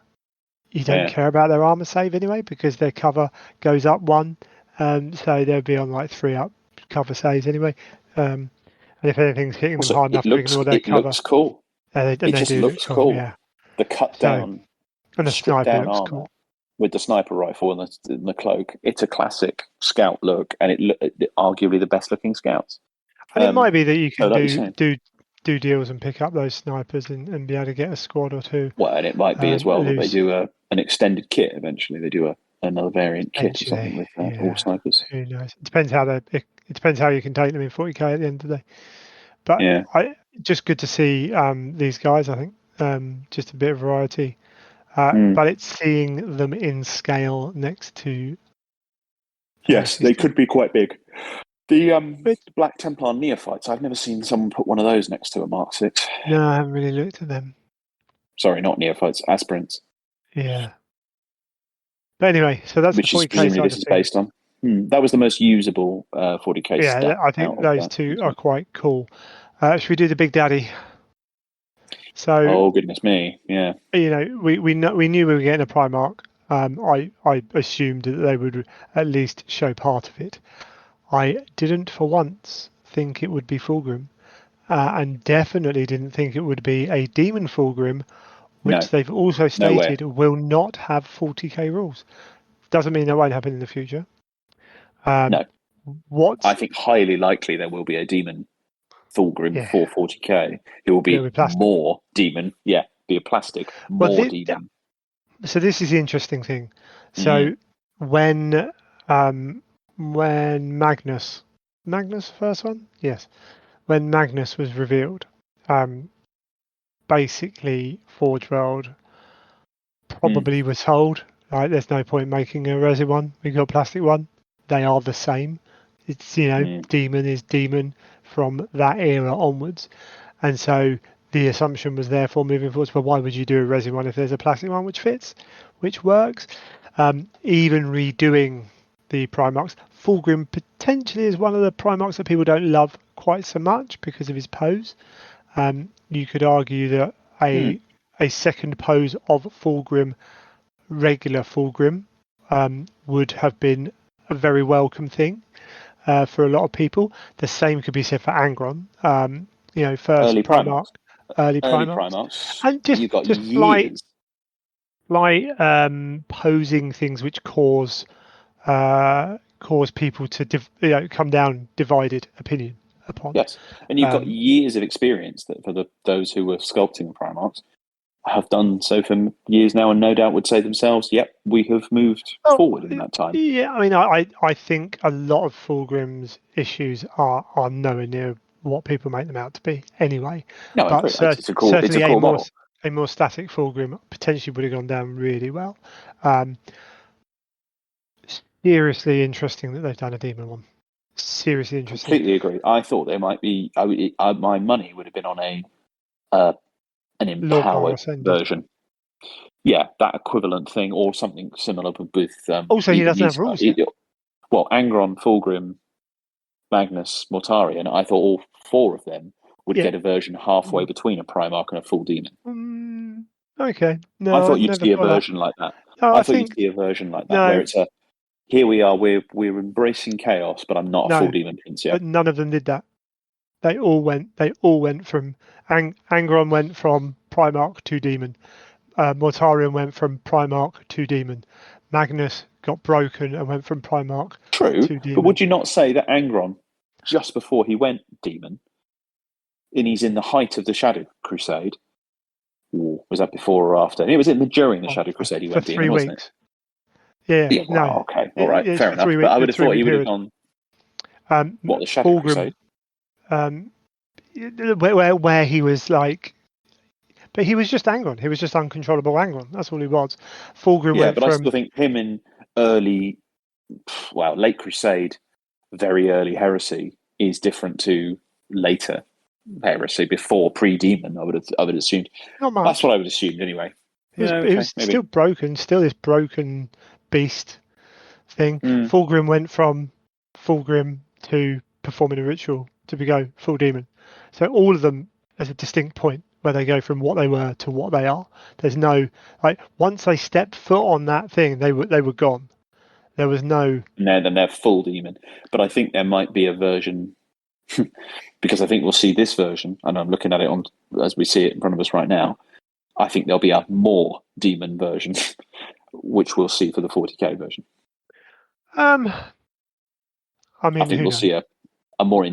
you don't care about their armor save anyway because their cover goes up 1, so they'll be on like 3 up cover saves anyway. And if anything's hitting them hard enough to ignore their cover, looks cool. It just looks cool. Yeah, the cut down, and the stripped sniper down looks armor cool with the sniper rifle and the cloak. It's a classic Scout look, and arguably the best looking Scouts. And it might be that you can do deals and pick up those snipers and be able to get a squad or 2. Well, and it might be as well that they do an extended kit eventually. They do another variant kit or something with all snipers. Who knows? It depends how you can take them in 40k at the end of the day. But just good to see these guys. I think just a bit of variety. But it's seeing them in scale next to. Yes, they could be quite big. The Black Templar Neophytes, I've never seen someone put one of those next to a Mark 6. No, I haven't really looked at them. Sorry, not Neophytes, Aspirants. Yeah. But anyway, so that's which the 40k is presumably this is based on. That was the most usable 40k Yeah, stat I think those 2 are quite cool. Should we do the Big Daddy? So, oh goodness me, yeah. We knew we were getting a Primarch. I assumed that they would at least show part of it. I didn't for once think it would be Fulgrim, and definitely didn't think it would be a Demon Fulgrim, which they've also stated will not have 40k rules. Doesn't mean that won't happen in the future. No. I think highly likely there will be a Demon Fulgrim for 40k. It will be more Demon. Yeah, be a plastic, more Demon. So this is the interesting thing. So when Magnus, first one? Yes. When Magnus was revealed, basically Forge World probably was told, right, there's no point making a resin one. We got a plastic one. They are the same. It's, Demon is Demon from that era onwards. And so the assumption was therefore moving forwards, well, why would you do a resin one if there's a plastic one which fits, which works? Even redoing the Primarchs. Fulgrim potentially is one of the Primarchs that people don't love quite so much because of his pose. You could argue that a second pose of Fulgrim, regular Fulgrim, would have been a very welcome thing for a lot of people. The same could be said for Angron. First early Primarch, early Primarchs, and you've got just years. Like posing things which cause people to come down divided opinion upon. Yes, and you've got years of experience that for those who were sculpting Primarchs have done so for years now, and no doubt would say themselves, "Yep, we have moved forward in that time." Yeah, I mean, I think a lot of Fulgrim's issues are nowhere near what people make them out to be anyway. No, but it's a cool model. A more static Fulgrim potentially would have gone down really well. Seriously interesting that they've done a Demon one. Seriously interesting. Completely agree. I thought there might be. My money would have been on an empowered version. Yeah, that equivalent thing, or something similar with. Also, he doesn't have rules. Well, Angron, Fulgrim, Magnus, Mortarion. I thought all 4 of them would get a version halfway between a Primarch and a full Demon. Okay. No, I thought you'd see a version like that. I thought you'd see a version like that where it's here we are, we're embracing chaos, but I'm not a full Demon Prince yet. But none of them did that. They all went from Angron went from Primarch to Demon. Mortarion went from Primarch to Demon. Magnus got broken and went from Primarch to Demon. But would you not say that Angron, just before he went Demon, and he's in the height of the Shadow Crusade, was that before or after? And it was during the Shadow Crusade he went Demon, 3 wasn't weeks. it? No. Okay, all right, fair enough. But I would have thought he would have gone. The Shadow Crusade? Where he was like, but he was just Angron. He was just uncontrollable Angron. That's all he was. Fulgrim went but I still think him in late Crusade, very early Heresy is different to later Heresy, before pre-Demon. I would have assumed. Not much. That's what I would assume anyway. He was still broken. Still this broken beast thing. Fulgrim went from Fulgrim to performing a ritual to go full Demon. So all of them there's a distinct point where they go from what they were to what they are. There's no like once they stepped foot on that thing, they were gone. There was no. And then they're full demon. But I think there might be a version because I think we'll see this version, and I'm looking at it on as we see it in front of us right now. I think there'll be a more demon version, which we'll see for the 40k version. I mean, I think we'll see a more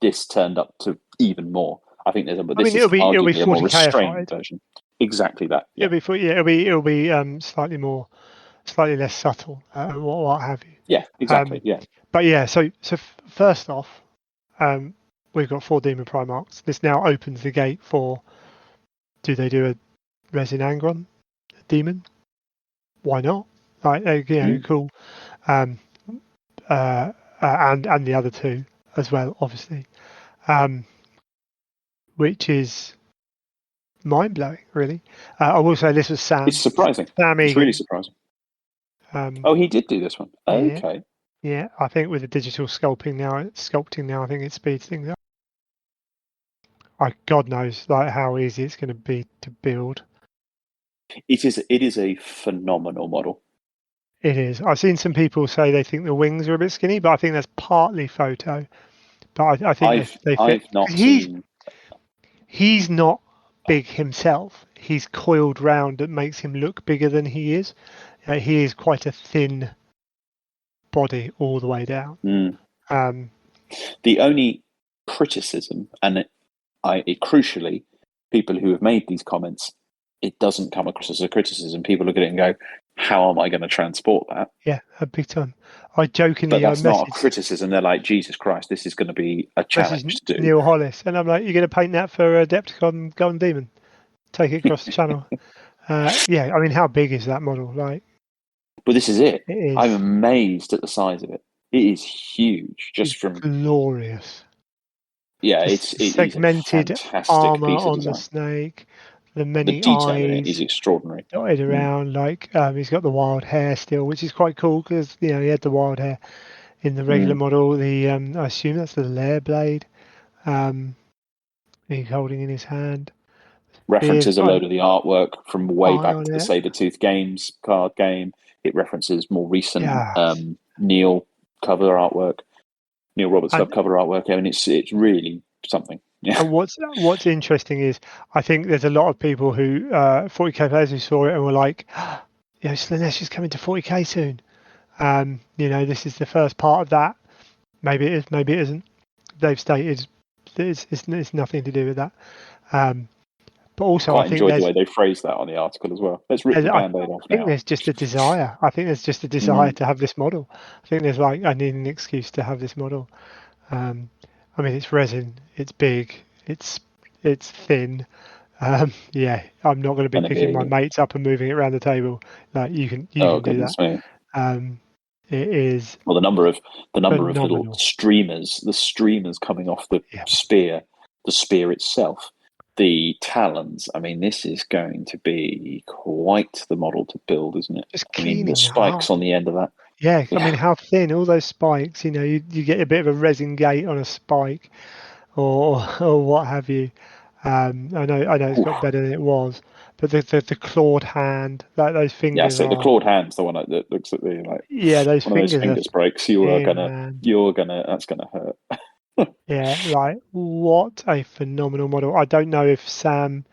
this turned up to even more. I think there's a. But this is arguably a more restrained version. Exactly that. Yeah. It'll be slightly less subtle. What have you? Yeah. Exactly. Yeah. But yeah. So first off, we've got 4 demon Primarchs. This now opens the gate for. Do they do a Resin Angron demon? Why not? Like cool. And the other 2 as well, obviously, which is mind blowing, really. I will say this was Sam. It's surprising. It's really surprising. He did do this one. Okay. Yeah, I think with the digital sculpting now, I think it speeds things up. God knows like how easy it's going to be to build. It is a phenomenal model. It is. I've seen some people say they think the wings are a bit skinny, but I think that's partly photo. But I think they fit. I've not seen. He's not big himself. He's coiled round that makes him look bigger than he is. He is quite a thin body all the way down. The only criticism, and crucially, people who have made these comments, it doesn't come across as a criticism. People look at it and go, how am I going to transport that? Yeah, a big time. I jokingly... But that's not a criticism. They're like, Jesus Christ, this is going to be a challenge to do. Neil Hollis. And I'm like, you're going to paint that for Adepticon Golden Demon? Take it across the channel. Yeah, I mean, how big is that model? Like, but this is it. I'm amazed at the size of it. It is huge. It's glorious. Yeah, it's segmented armor on the snake. The detail in it is extraordinary. Dotted around, like he's got the wild hair still, which is quite cool because he had the wild hair in the regular model. The I assume that's the lair blade. He's holding in his hand. References a load of the artwork from way back to the Sabretooth Games card game. It references more recent Neil cover artwork, Neil Roberts cover artwork. I mean, it's really something. Yeah. And what's interesting is I think there's a lot of people who 40k players who saw it and were like, Slaanesh is coming to 40k soon. This is the first part of that. Maybe it is, maybe it isn't. They've stated it's nothing to do with that. But also, I think enjoyed the way they phrased that on the article as well. Let's rip the Band-Aid off now. I think there's just a desire. I think there's just a desire to have this model. I think there's like, I need an excuse to have this model. I mean, it's resin. It's big. It's thin. Yeah, I'm not going to be picking my mates up and moving it around the table. Like you can do that. It is. Well, the number of little streamers, the streamers coming off the spear, the spear itself, the talons. I mean, this is going to be quite the model to build, isn't it? I mean, the spikes on the end of that. Yeah, I mean, how thin all those spikes. You get a bit of a resin gate on a spike, or what have you. I know it's got better than it was, but the clawed hand, like those fingers. Yeah, so the clawed hand's the one that looks at the like. Yeah, those fingers. Those fingers breaks. That's gonna hurt. Yeah, like what a phenomenal model. I don't know if Sam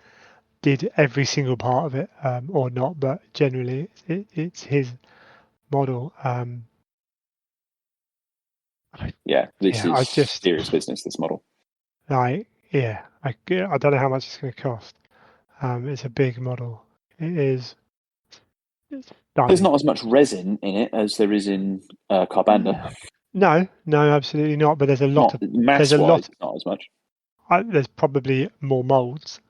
did every single part of it or not, but generally it's his model. This is serious business, this model. Like, I don't know how much it's going to cost. It's a big model. It is. There's not as much resin in it as there is in Carbanda. No, absolutely not. But there's a lot of mass-wise, not as much. There's probably more molds.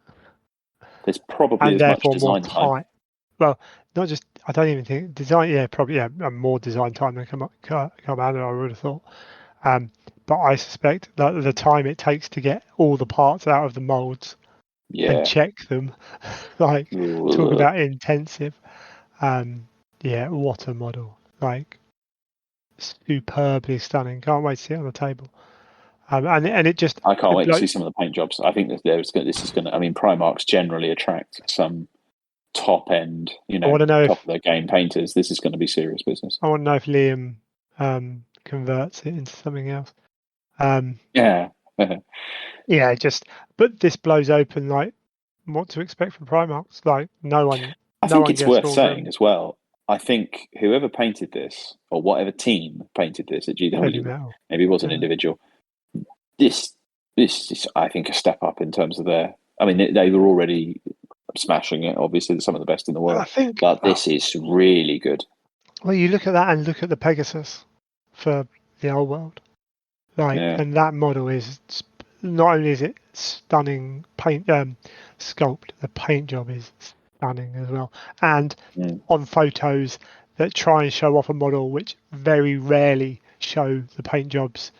There's probably as much design time. Well, not just. I don't even think design. Yeah, probably more design time than Carbanda. I would have thought. But I suspect that the time it takes to get all the parts out of the molds and check them, like talk about intensive. What a model! Like superbly stunning. Can't wait to see it on the table. And it just. I can't wait to see some of the paint jobs. I think this is going to. I mean, Primarks generally attract some top end, top of their game painters. This is going to be serious business. I want to know if Liam converts it into something else. Yeah. Yeah, but this blows open like what to expect from Primarks. Like no one. I think it's worth saying as well. I think whoever painted this, or whatever team painted this at GW, maybe it was an individual. This is, I think, a step up in terms of their. I mean, they were already smashing it. Obviously, some of the best in the world. But this is really good. Well, you look at that and look at the Pegasus for the old world, and that model is not only is it stunning paint sculpt, the paint job is stunning as well. And on photos that try and show off a model, which very rarely show the paint jobs.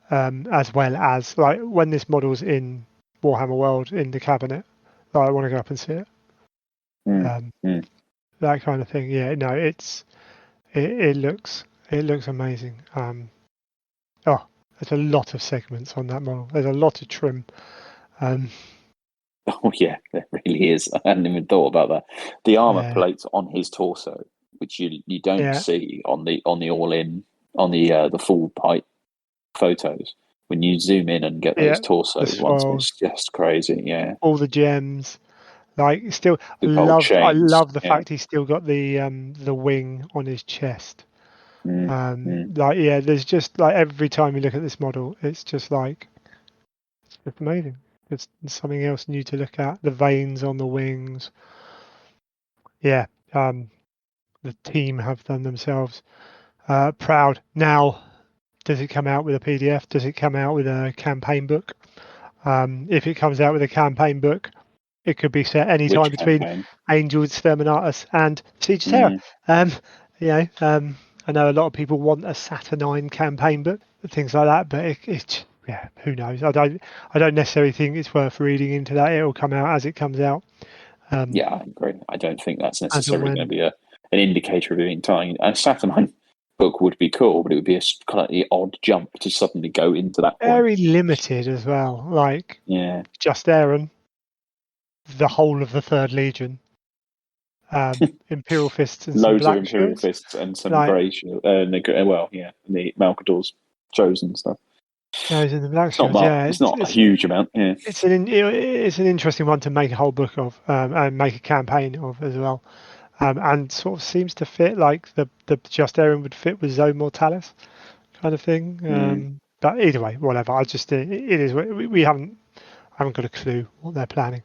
As well as like when this model's in Warhammer World in the cabinet, I want to go up and see it. That kind of thing. Yeah, no, it looks amazing. There's a lot of segments on that model. There's a lot of trim. Oh yeah, there really is. I hadn't even thought about that. The armor plates on his torso, which you don't see on the all-in on the full pipe photos. When you zoom in and get those torso ones, it's just crazy. Yeah, all the gems. Like still, I love the fact he's still got the wing on his chest. There's just like every time you look at this model, it's just like it's just amazing. It's something else new to look at. The veins on the wings. Yeah, the team have done themselves proud. Now, does it come out with a PDF? Does it come out with a campaign book? If it comes out with a campaign book, it could be set any time between Angel Exterminatus and Siege Terror. I know a lot of people want a Saturnine campaign book, things like that, but who knows? I don't necessarily think it's worth reading into that. It will come out as it comes out. I agree. I don't think that's necessarily going to be an indicator of it time. A Saturnine book would be cool, but it would be a slightly odd jump to suddenly go into that point. Very limited as well. Like just Aaron, the whole of the Third Legion, Imperial Fists, and loads some of Imperial Fists and some grey shield. The Malcador's chosen stuff. Those in the black shields. It's not a huge amount. Yeah, it's an interesting one to make a whole book of and make a campaign of as well. And sort of seems to fit like the Just Aaron would fit with Zone Mortalis kind of thing. But either way, whatever. It is. We haven't got a clue what they're planning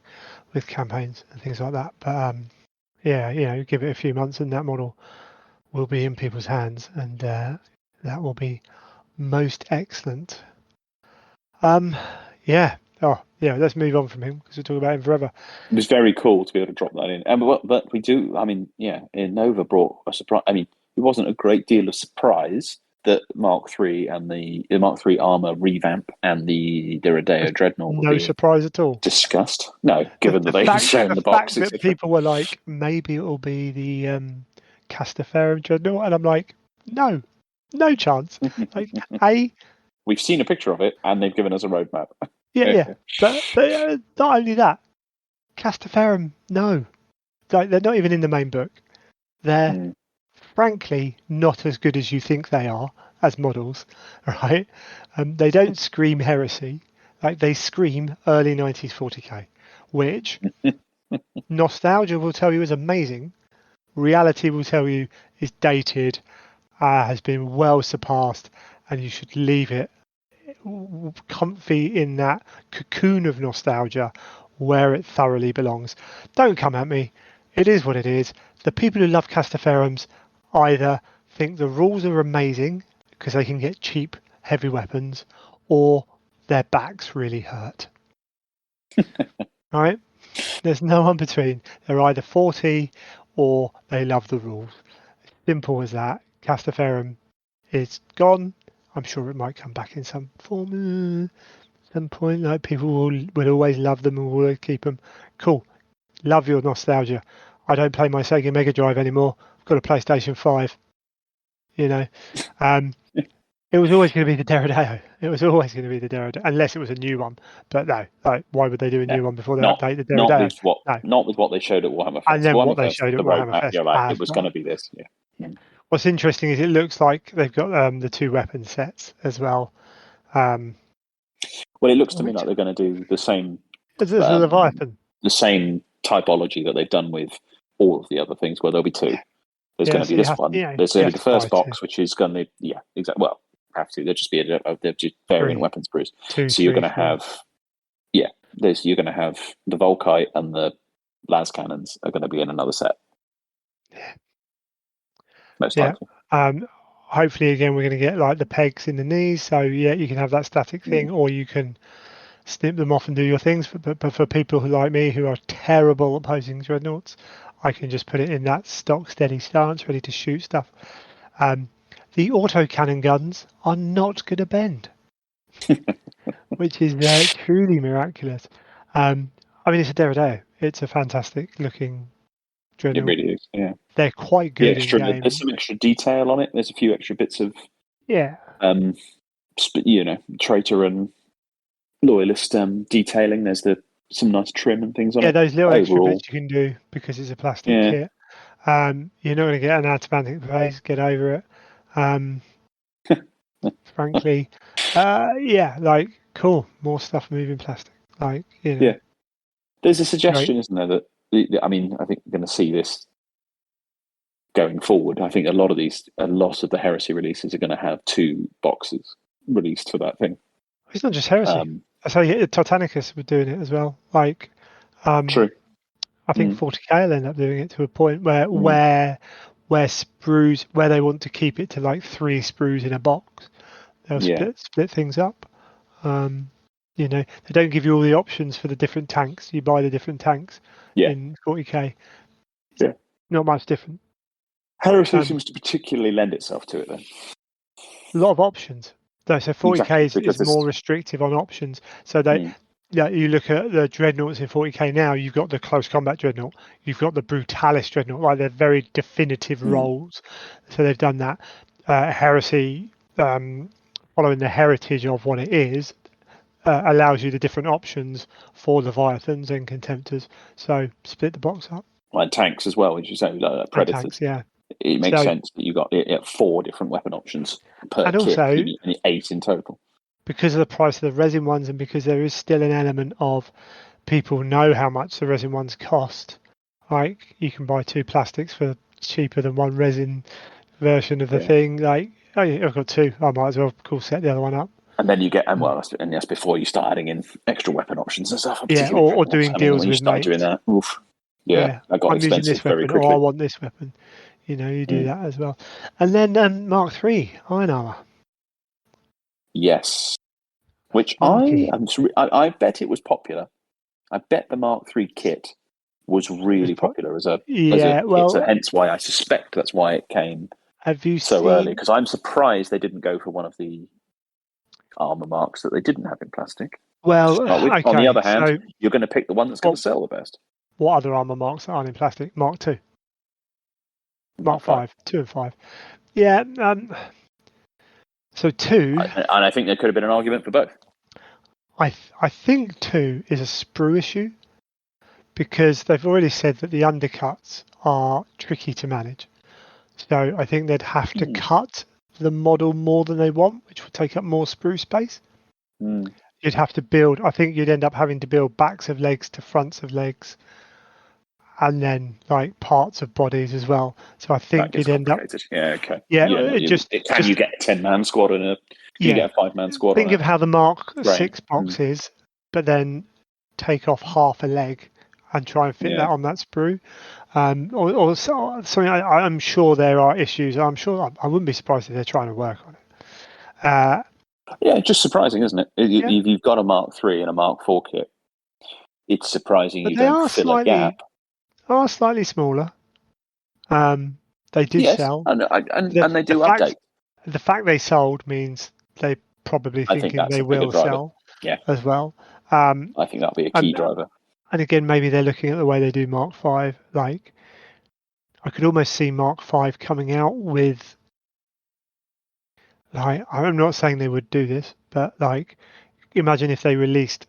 with campaigns and things like that. But give it a few months and that model will be in people's hands, and that will be most excellent. Let's move on from him because we're talking about him forever. It was very cool to be able to drop that in. But we do, Nova brought a surprise. I mean, it wasn't a great deal of surprise that Mark III and the Mark III armor revamp and the Rodeo Dreadnought no surprise at all. Discussed. No, given that they shown the box. The fact that people were like, maybe it will be the Castaferum Dreadnought, and I'm like, no chance. Like, we've seen a picture of it, and they've given us a roadmap. Yeah. But not only that, Castaferum, no. Like, they're not even in the main book. They're frankly not as good as you think they are as models, right? They don't scream heresy. Like, they scream early 90s 40k, which nostalgia will tell you is amazing. Reality will tell you is dated, has been well surpassed, and you should leave it comfy in that cocoon of nostalgia where it thoroughly belongs. Don't come at me. It is what it is. The people who love Castaferums either think the rules are amazing because they can get cheap heavy weapons, or their backs really hurt. Right? There's no one between. They're either 40 or they love the rules. Simple as that. Castaferum is gone. I'm sure it might come back in some form at some point. Like, people will always love them and will always keep them. Cool. Love your nostalgia. I don't play my Sega Mega Drive anymore. I've got a PlayStation 5. It was always going to be the Deredeo. It was always going to be the Deredeo, unless it was a new one. But no, like, why would they do a new one before they update the Deredeo? Not with what they showed at Warhammer Fest. And then what they showed at Warhammer Fest. You're right. It was going to be this. Yeah. What's interesting is it looks like they've got the 2 weapon sets as well. Well, it looks to me like they're going to do the same. Is this a Leviathan? The same typology that they've done with all of the other things, where there'll be 2. There's going to be this one. There's going to be the first box, which is going to, exactly. Well, have to. There'll just be they're just variant weapon sprues. So you're going to have, you're going to have the Volkite and the las cannons are going to be in another set. Yeah. Most likely. Hopefully, again, we're going to get like the pegs in the knees. So you can have that static thing, or you can snip them off and do your things. But for people who like me, who are terrible at posing dreadnoughts, I can just put it in that stock steady stance, ready to shoot stuff. The autocannon guns are not going to bend, which is truly miraculous. I mean, it's a Deredeo. It's a fantastic looking dreadnought. It really is, yeah. They're quite good in game. There's some extra detail on it. There's a few extra bits of traitor and loyalist detailing. There's some nice trim and things on it. Yeah, those little extra bits you can do because it's a plastic kit. You're not going to get an automatic phase. Get over it. Frankly, like cool. More stuff moving plastic. Like Yeah. There's a suggestion, isn't there, that I think we're going to see this going forward. I think a lot of the Heresy releases are going to have 2 boxes released for that thing. It's not just Heresy. So Titanicus were doing it as well. Like, true. I think 40k will end up doing it to a point where sprues, where they want to keep it to like 3 sprues in a box, they'll split things up. They don't give you all the options for the different tanks. You buy the different tanks in 40k. It's not much different. Heresy seems to particularly lend itself to it then. A lot of options. No, so 40k is more restrictive on options. So you look at the dreadnoughts in 40k now, you've got the close combat dreadnought, you've got the brutalist dreadnought, like they're very definitive roles. So they've done that. Heresy, following the heritage of what it is, allows you the different options for Leviathans and Contemptors. So split the box up. Like tanks as well, as you say, like Predators. Tanks, it makes sense that you got 4 different weapon options per and kit, also, and 8 in total. Because of the price of the resin ones, and because there is still an element of people know how much the resin ones cost. Like, you can buy 2 plastics for cheaper than 1 resin version of the thing. Like, I've got 2. I might as well set the other one up. And then you get, and that's before you start adding in extra weapon options and stuff. Or doing deals with mates. Doing that, oof. Yeah, that got I'm expensive using this very weapon, quickly. or I want this weapon. You do that as well. And then Mark III, Iron Armour. Yes. Which I bet it was popular. I bet the Mark III kit was really popular as a so hence why I suspect that's why it came so early. Because I'm surprised they didn't go for one of the armor marks that they didn't have in plastic. Well, on the other hand, you're going to pick the one that's going to sell the best. What other armor marks aren't in plastic? Mark II. Mark 5, 2 and 5. Yeah. So 2. And I think there could have been an argument for both. I think 2 is a sprue issue because they've already said that the undercuts are tricky to manage. So I think they'd have to cut the model more than they want, which would take up more sprue space. You'd have to build. I think you'd end up having to build backs of legs to fronts of legs. And then like parts of bodies as well. So I think you'd end up. Yeah, okay. Yeah, you get a 10-man squad and you get a 5-man squad. Think of how the Mark 6 box is, but then take off half a leg and try and fit that on that sprue. Or something. I'm sure there are issues. I'm sure I wouldn't be surprised if they're trying to work on it. Yeah, just surprising, isn't it? You've got a Mark 3 and a Mark 4 kit. It's surprising you don't fill a gap. Are slightly smaller. They do sell, and they do update. The fact they sold means they probably thinking they will sell as well. I think that'll be a key driver. And again, maybe they're looking at the way they do Mark 5. Like, I could almost see Mark 5 coming out with like, I'm not saying they would do this, but like, imagine if they released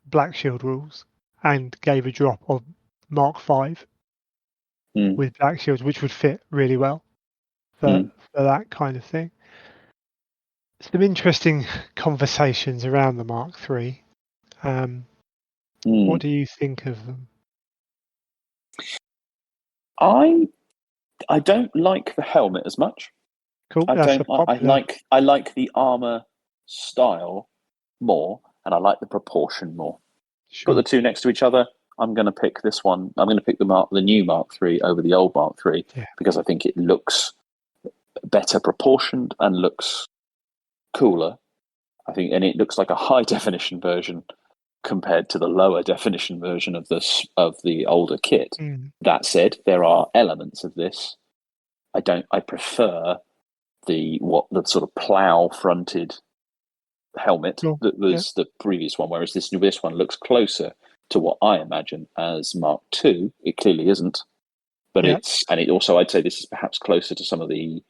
Black Shield rules and gave a drop of Mark 5 with Black Shields, which would fit really well for that kind of thing. Some interesting conversations around the Mark III. What do you think of them? I don't like the helmet as much. Cool. I like the armor style more, and I like the proportion more. Sure. Put the two next to each other. I'm going to pick this one. I'm going to pick the new Mark III over the old Mark III because I think it looks better proportioned and looks cooler. I think, and it looks like a high definition version compared to the lower definition version of the older kit. That said, there are elements of this. I prefer the sort of plow fronted helmet that was the previous one, whereas this one looks closer to what I imagine as Mark II. It clearly isn't, but it also, I'd say this is perhaps closer to some of the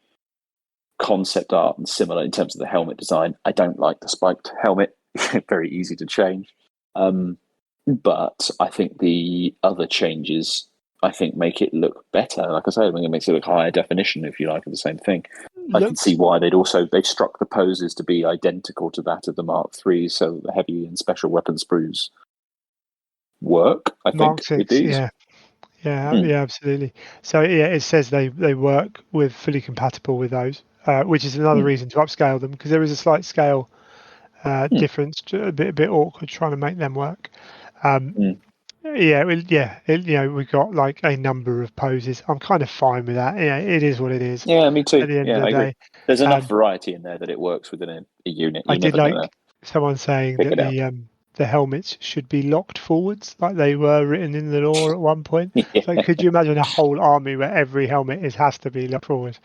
concept art and similar in terms of the helmet design. I don't like the spiked helmet; very easy to change. But I think the other changes, I think, make it look better. Like I say, I think it makes it look higher definition, if you like, of the same thing. I can see why they've struck the poses to be identical to that of the Mark III, so the heavy and special weapon sprues work. I Mark think 6, yeah, absolutely. So it says they work with fully compatible with those, which is another reason to upscale them, because there is a slight scale difference, a bit awkward trying to make them work. We've got like a number of poses. I'm kind of fine with that. Yeah, it is what it is. Yeah, me too. At the end of the day, there's enough variety in there that it works within a unit. I did like someone saying that the helmets should be locked forwards, like they were written in the lore at one point. So could you imagine a whole army where every helmet has to be locked forward?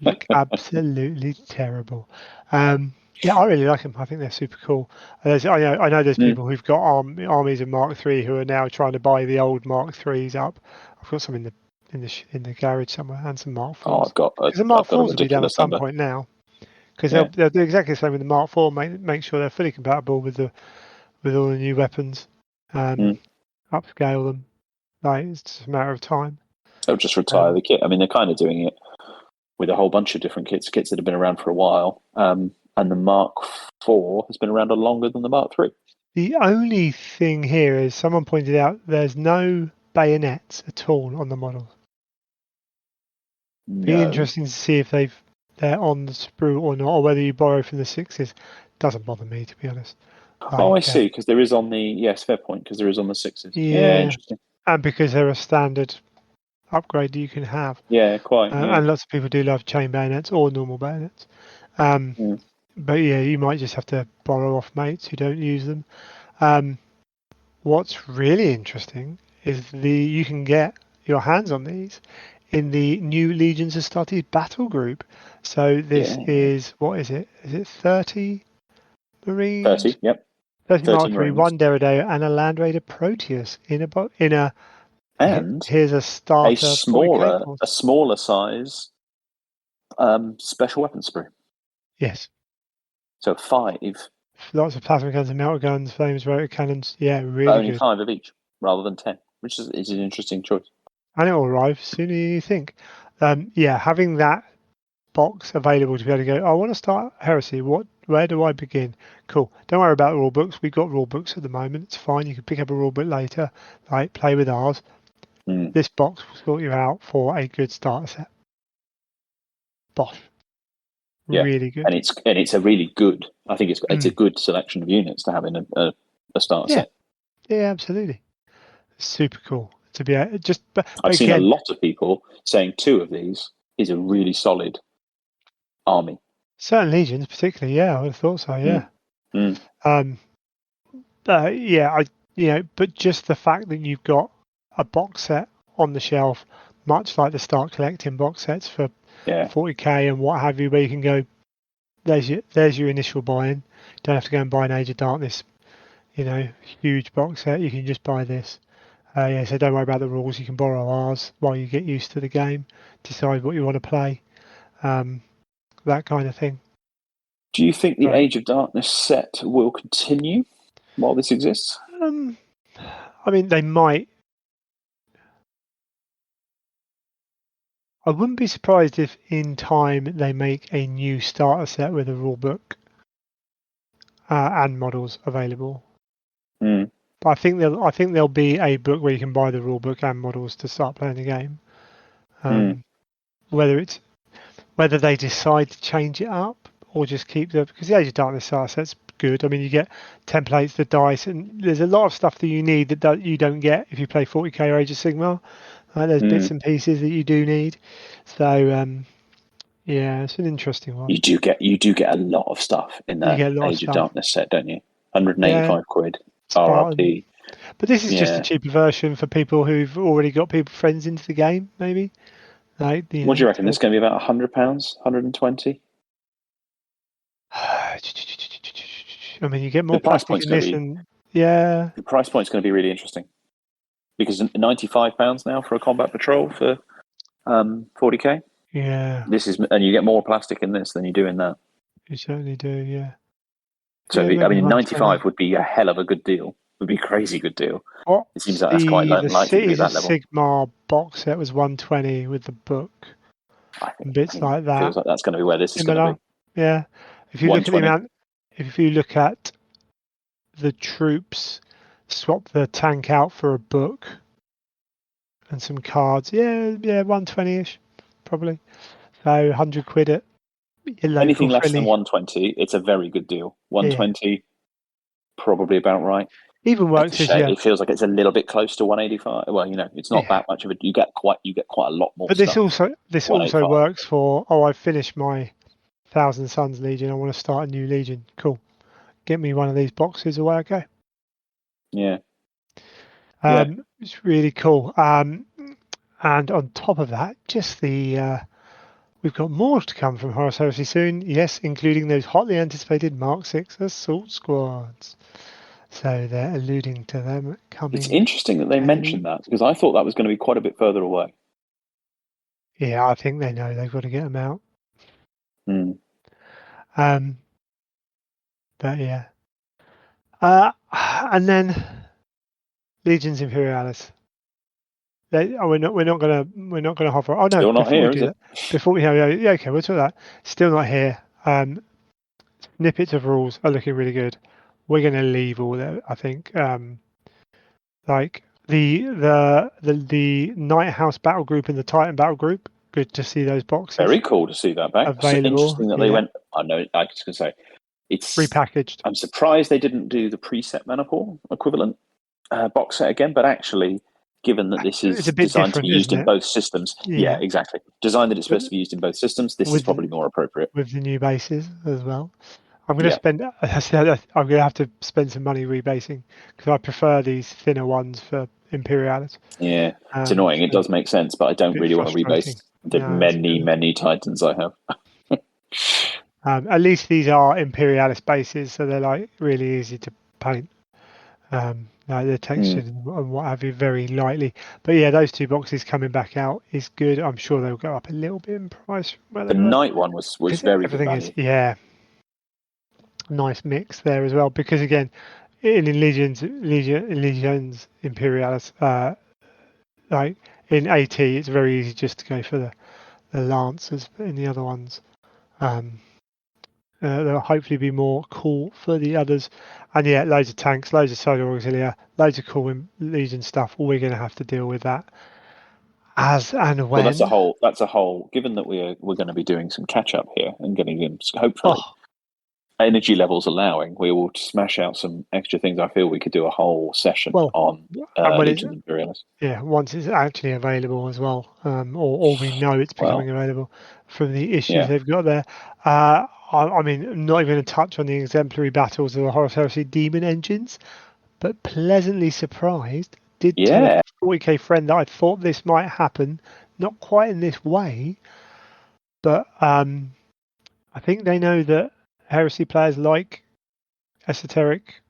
Look absolutely terrible. Yeah, I really like them. I think they're super cool. I know there's people who've got armies of Mark III who are now trying to buy the old Mark IIIs up. I've got some in the garage somewhere, and some Mark IVs. Oh, I've got the Mark IVs will be done at some point now, because they'll do exactly the same with the Mark IV. Make sure they're fully compatible with all the new weapons. Upscale them. Like, it's just a matter of time. They'll just retire the kit. I mean, they're kind of doing it with a whole bunch of different kits that have been around for a while. And the Mark IV has been around longer than the Mark III. The only thing here is someone pointed out there's no bayonets at all on the model. Be interesting to see if they're on the sprue or not, or whether you borrow from the 6s. Doesn't bother me, to be honest. I see, because there is on the fair point, because there is on the 6s. Yeah, interesting. And because they're a standard upgrade that you can have. Yeah, quite. And lots of people do love chain bayonets or normal bayonets. But you might just have to borrow off mates who don't use them. What's really interesting is you can get your hands on these in the new Legions of Started battle group. So this is, what is it? Is it 30 Marines? 30, yep. 30 Mark III, 1 Derrido, and a Land Raider Proteus and here's a starter a smaller size special weapon sprue. Yes. So 5. Lots of plasma guns and melter guns, flames, rotor cannons. Yeah, really only good. 5 of each rather than 10, which is an interesting choice. And it will arrive sooner than you think. Having that box available to be able to go, I want to start Heresy. Where do I begin? Cool. Don't worry about the rule books. We've got rule books at the moment. It's fine. You can pick up a rule book later. Like, play with ours. This box will sort you out for a good starter set. Bosh. Yeah. Really good. And it's a really good. I think it's a good selection of units to have in a starter set. Yeah, absolutely. Super cool to be I've seen a lot of people saying 2 of these is a really solid army. Certain legions, particularly, I would have thought so. Yeah. But just the fact that you've got a box set on the shelf, much like the Start Collecting box sets for 40k and what have you, where you can go, there's your initial buy-in. Don't have to go and buy an Age of Darkness, huge box set. You can just buy this. So don't worry about the rules. You can borrow ours while you get used to the game, decide what you want to play, that kind of thing. Do you think the Age of Darkness set will continue while this exists? I mean, they might. I wouldn't be surprised if in time they make a new starter set with a rule book and models available. Mm. But I think there'll be a book where you can buy the rule book and models to start playing the game. Whether they decide to change it up or just keep because the Age of Darkness starter set's good. I mean, you get templates, the dice, and there's a lot of stuff that you need that you don't get if you play 40k or Age of Sigmar. There's bits and pieces that you do need. So yeah, it's an interesting one. You do get a lot of stuff in that Age of Darkness set, don't you? 185 quid RRP. But this is just a cheaper version for people who've already got friends into the game, maybe. What do you reckon? This is going to be about £100, 120? I mean, you get more plastic in this, and the price point's going to be really interesting because £95 now for a combat patrol for 40k. Yeah, and you get more plastic in this than you do in that. You certainly do, yeah. So I mean, 95 would be a hell of a good deal. Would be a crazy good deal. It seems like that's quite likely to be that level. The Sigmar box set was 120 with the book. Bits like that. Feels like that's going to be where this is going to be. Yeah. If you look at the amount, if you look at the troops, swap the tank out for a book and some cards. Yeah, 120ish, probably. So 100 quid at anything less than 120, it's a very good deal. 120, probably about right. Even works as it feels like it's a little bit close to 185. Well, it's not that much of it. You get quite a lot more. But this also works for. Oh, I've finished my 1,000 Suns Legion. I want to start a new Legion. Cool. Get me one of these boxes. Away I go. Yeah. It's really cool. And on top of that, just we've got more to come from Horus Heresy soon. Yes, including those hotly anticipated Mark 6 assault squads. So they're alluding to them coming. It's interesting that they mentioned that because I thought that was going to be quite a bit further away. Yeah, I think they know they've got to get them out. But yeah. And then Legions Imperialis. We're not gonna hover. Oh no, still not here, is it? Before we okay, we'll talk that. Still not here. Snippets of rules are looking really good. We're going to leave all that. I think, like the Night House battle group and the Titan battle group. Good to see those boxes. Very cool to see that back. Available. It's interesting that they went. I know. I was going to say it's repackaged. I'm surprised they didn't do the preset Manipur equivalent box set again, but actually. Given that this is designed to be used in both systems. Yeah, exactly. Designed that it's supposed to be used in both systems, this is probably more appropriate. With the new bases as well. I'm going to spend. I'm going to have to spend some money rebasing because I prefer these thinner ones for Imperialis. Yeah, it's annoying. It does make sense, but I don't really want to rebase the many Titans I have. At least these are Imperialis bases, so they're like really easy to paint. Like the textured and what have you, very lightly. But yeah, those two boxes coming back out is good. I'm sure they'll go up a little bit in price. The night one was very good value. Nice mix there as well. Because again, in Legions Imperialis, like in AT, it's very easy just to go for the Lancers. But in the other ones, they'll hopefully be more cool for the others. And yeah, loads of tanks, loads of Solar Auxilia, loads of cool Legion stuff. We're going to have to deal with that as and when. Well, that's a whole. Given that we're going to be doing some catch up here and getting in, hopefully, energy levels allowing, we will smash out some extra things. I feel we could do a whole session on Legion Imperialis. Yeah, once it's actually available as well, or we know it's becoming available from the issues they've got there. I mean, I'm not even going to touch on the exemplary battles of the Horus Heresy demon engines, but pleasantly surprised. Did tell a 40k friend that I thought this might happen, not quite in this way, but I think they know that Heresy players like esoteric,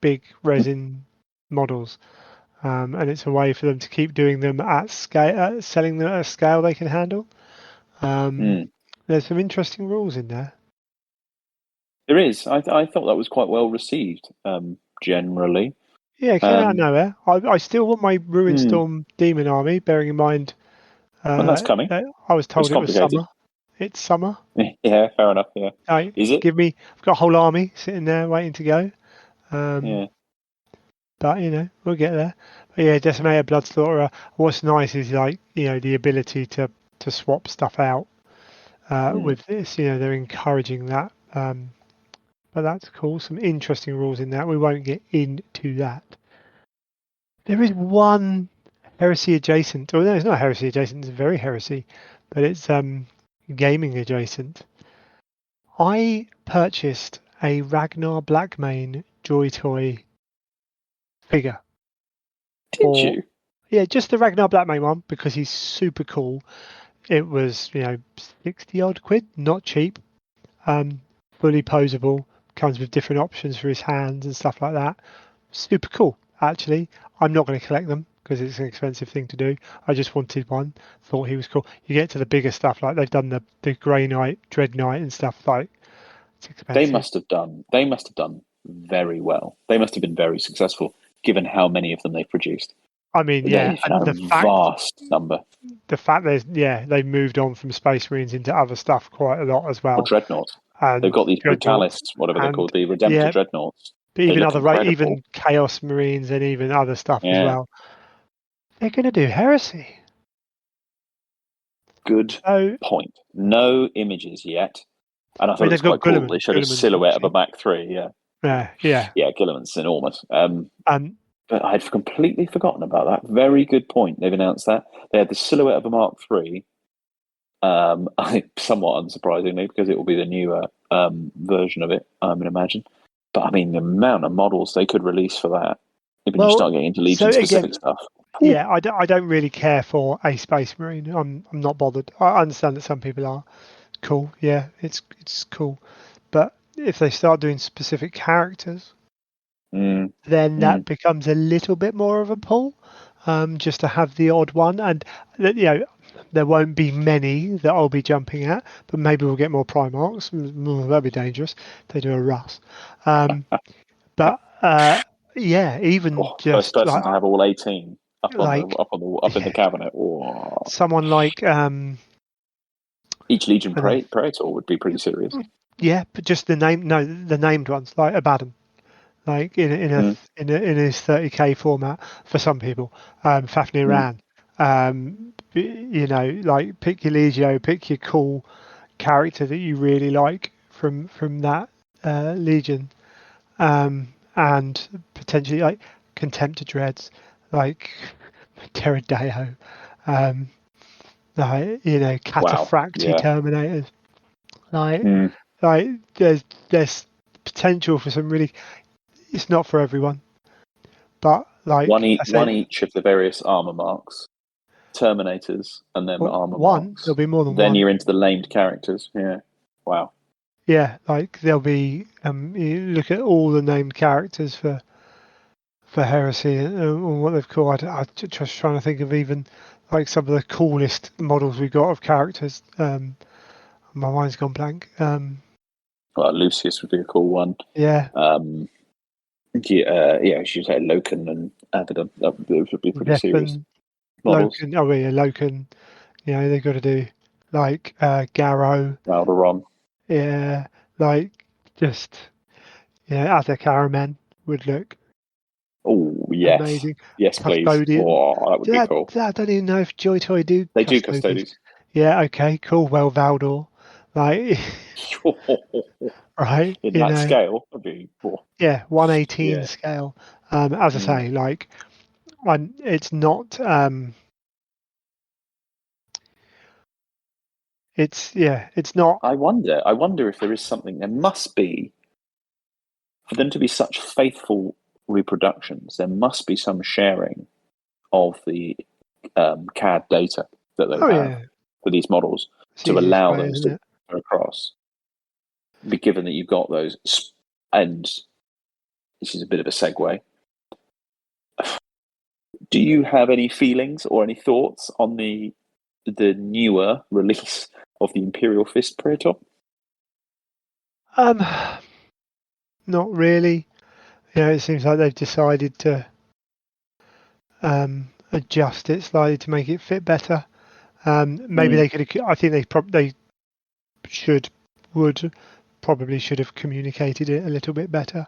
big resin models, and it's a way for them to keep doing them at scale, selling them at a scale they can handle. There's some interesting rules in there. There is. I thought that was quite well received, generally. Yeah, it came out of nowhere. I still want my Ruinstorm Demon Army, bearing in mind Well, that's coming. I was told It's it was complicated. summer. It's summer. Yeah, fair enough. Yeah. Is it? I've got a whole army sitting there waiting to go. Yeah. But we'll get there. But yeah, Decimator, Bloodslaughterer. What's nice is the ability to swap stuff out with this. They're encouraging that. But that's cool. Some interesting rules in that. We won't get into that. There is one heresy adjacent. Oh no, it's not heresy adjacent. It's very heresy, but it's gaming adjacent. I purchased a Ragnar Blackmane Joy Toy figure. Did you? Yeah, just the Ragnar Blackmane one because he's super cool. It was 60 odd quid, not cheap. Fully posable, comes with different options for his hands and stuff like that. Super cool, actually. I'm not going to collect them because it's an expensive thing to do. I just wanted one. Thought he was cool. You get to the bigger stuff, like they've done the Grey Knight, Dread Knight and stuff, like it's expensive. They must have done very well. They must have been very successful given how many of them they've produced. I mean, yeah, and the vast number. The fact they've moved on from Space Marines into other stuff quite a lot as well. Or Dreadnoughts. They've got these Brutalists, whatever they're called, the Redemptor Dreadnoughts. But even Chaos Marines and even other stuff as well. They're going to do Heresy. Good point. No images yet. And I thought it was quite cool. They showed a silhouette of a Mach 3, yeah. Yeah. Yeah, Guilliman's enormous. But I'd completely forgotten about that. Very good point. They've announced that. They had the silhouette of a Mark III. I think somewhat unsurprisingly, because it will be the newer version of it, I would imagine. But I mean, the amount of models they could release for that, when you start getting into Legion-specific stuff. Yeah, I don't really care for a Space Marine. I'm not bothered. I understand that some people are. Cool, yeah, it's cool. But if they start doing specific characters, then that becomes a little bit more of a pull, just to have the odd one. And there won't be many that I'll be jumping at, but maybe we'll get more Primarchs. That'd be dangerous. They do a Russ. But yeah, even just first person to have all 18 up in the cabinet. Whoa. Someone like each Legion Praetor would be pretty serious. Yeah, but just the named ones like Abaddon, like in his 30k format for some people. Fafnir Ran, like pick your Legio, pick your cool character that you really like from that Legion, and potentially like Contemptor Dreads, like Terradeo, Cataphracti Terminators, like there's potential for some really. It's not for everyone, but like one each of the various armor marks, Terminators, and then armor marks. There'll be more than then one. You're into the named characters. Yeah, wow. Yeah, like there'll be. You look at all the named characters for Heresy and what they've called. I'm just trying to think of even like some of the coolest models we've got of characters. My mind's gone blank. Lucius would be a cool one. Yeah. I should say Loken and Abaddon. Those would be pretty serious models. Loken. They've got to do like Garrow. Alderon. Yeah, like just other Caramen would look. Oh yes, amazing. Yes, please. Oh, that would be cool. I don't even know if Joy Toy do. They do Custodes. Yeah. Okay. Cool. Well, Valdor, like, right in that scale, would be. Yeah, 1/18 scale. As I say, like, it's not. It's not. I wonder if there is something. There must be. For them to be such faithful reproductions, there must be some sharing of the CAD data that they have for these models to allow those to go across. Be given that you've got those, and this is a bit of a segue. Do you have any feelings or any thoughts on the newer release of the Imperial Fist Praetor? not really. It seems like they've decided to adjust it slightly to make it fit better. Maybe they could. I think they probably should have communicated it a little bit better.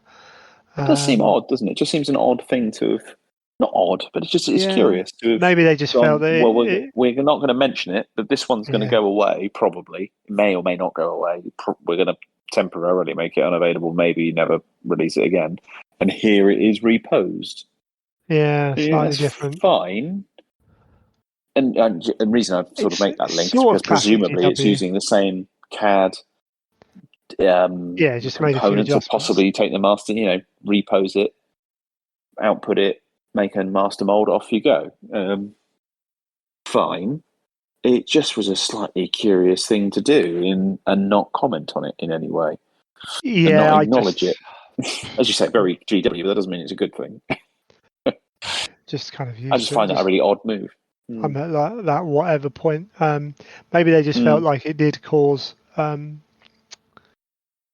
It does seem odd, doesn't it? It just seems an odd thing to have. Not odd, but it's curious to have. Maybe they just felt that. We're not going to mention it, but this one's going to go away. Probably, it may or may not go away. We're going to temporarily make it unavailable. Maybe never release it again. And here it is reposed. Yeah, slightly different. Fine. And reason I sort of make that link is because presumably it's using the same CAD. Just components to possibly take the master. Repose it, output it. Make a master mold, off you go. Fine. It just was a slightly curious thing to do and not comment on it in any way. Yeah, and not acknowledge it. As you say, very GW, but that doesn't mean it's a good thing. Just kind of I just find that a really odd move. I'm at that whatever point. Maybe they just felt like it did cause an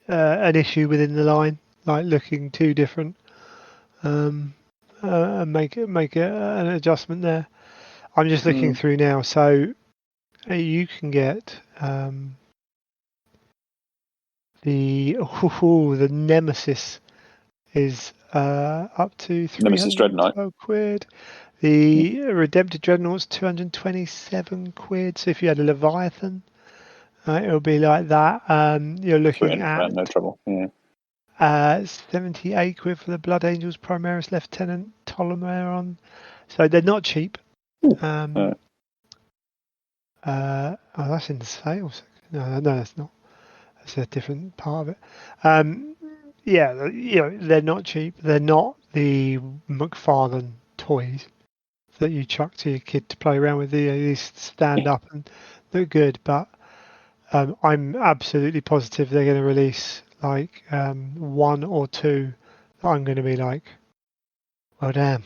issue within the line, like looking too different. And make an adjustment there. I'm just looking through now, so you can get the Nemesis is up to £312. The Redempted Dreadnought's 227 quid. So if you had a Leviathan, it will be like that. You're looking at no trouble. Yeah. 78 quid for the Blood Angels Primaris Lieutenant Ptolemy. So they're not cheap. That's in the sales. No, that's not. That's a different part of it. They're not cheap. They're not the McFarlane toys that you chuck to your kid to play around with. These stand up and look good, but I'm absolutely positive they're going to release like one or two that I'm going to be like, well, damn,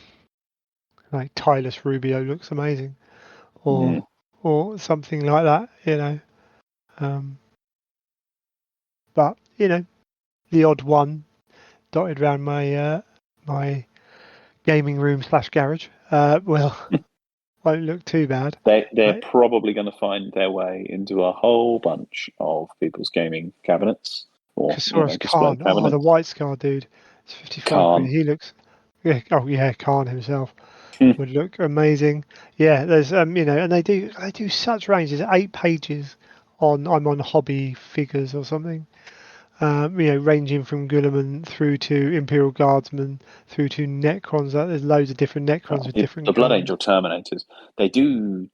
like Tylus Rubio looks amazing, or something like that, but the odd one dotted around my my gaming room / garage won't look too bad. They're probably going to find their way into a whole bunch of people's gaming cabinets. Kasaurus Khan, the White Scar dude. It's 55 quid. He looks. Khan himself would look amazing. Yeah, there's and they do such ranges. 8 pages I'm on Hobby Figures or something. Ranging from Guilliman through to Imperial Guardsmen through to Necrons. There's loads of different Necrons with different. The Blood Angel Terminators. They do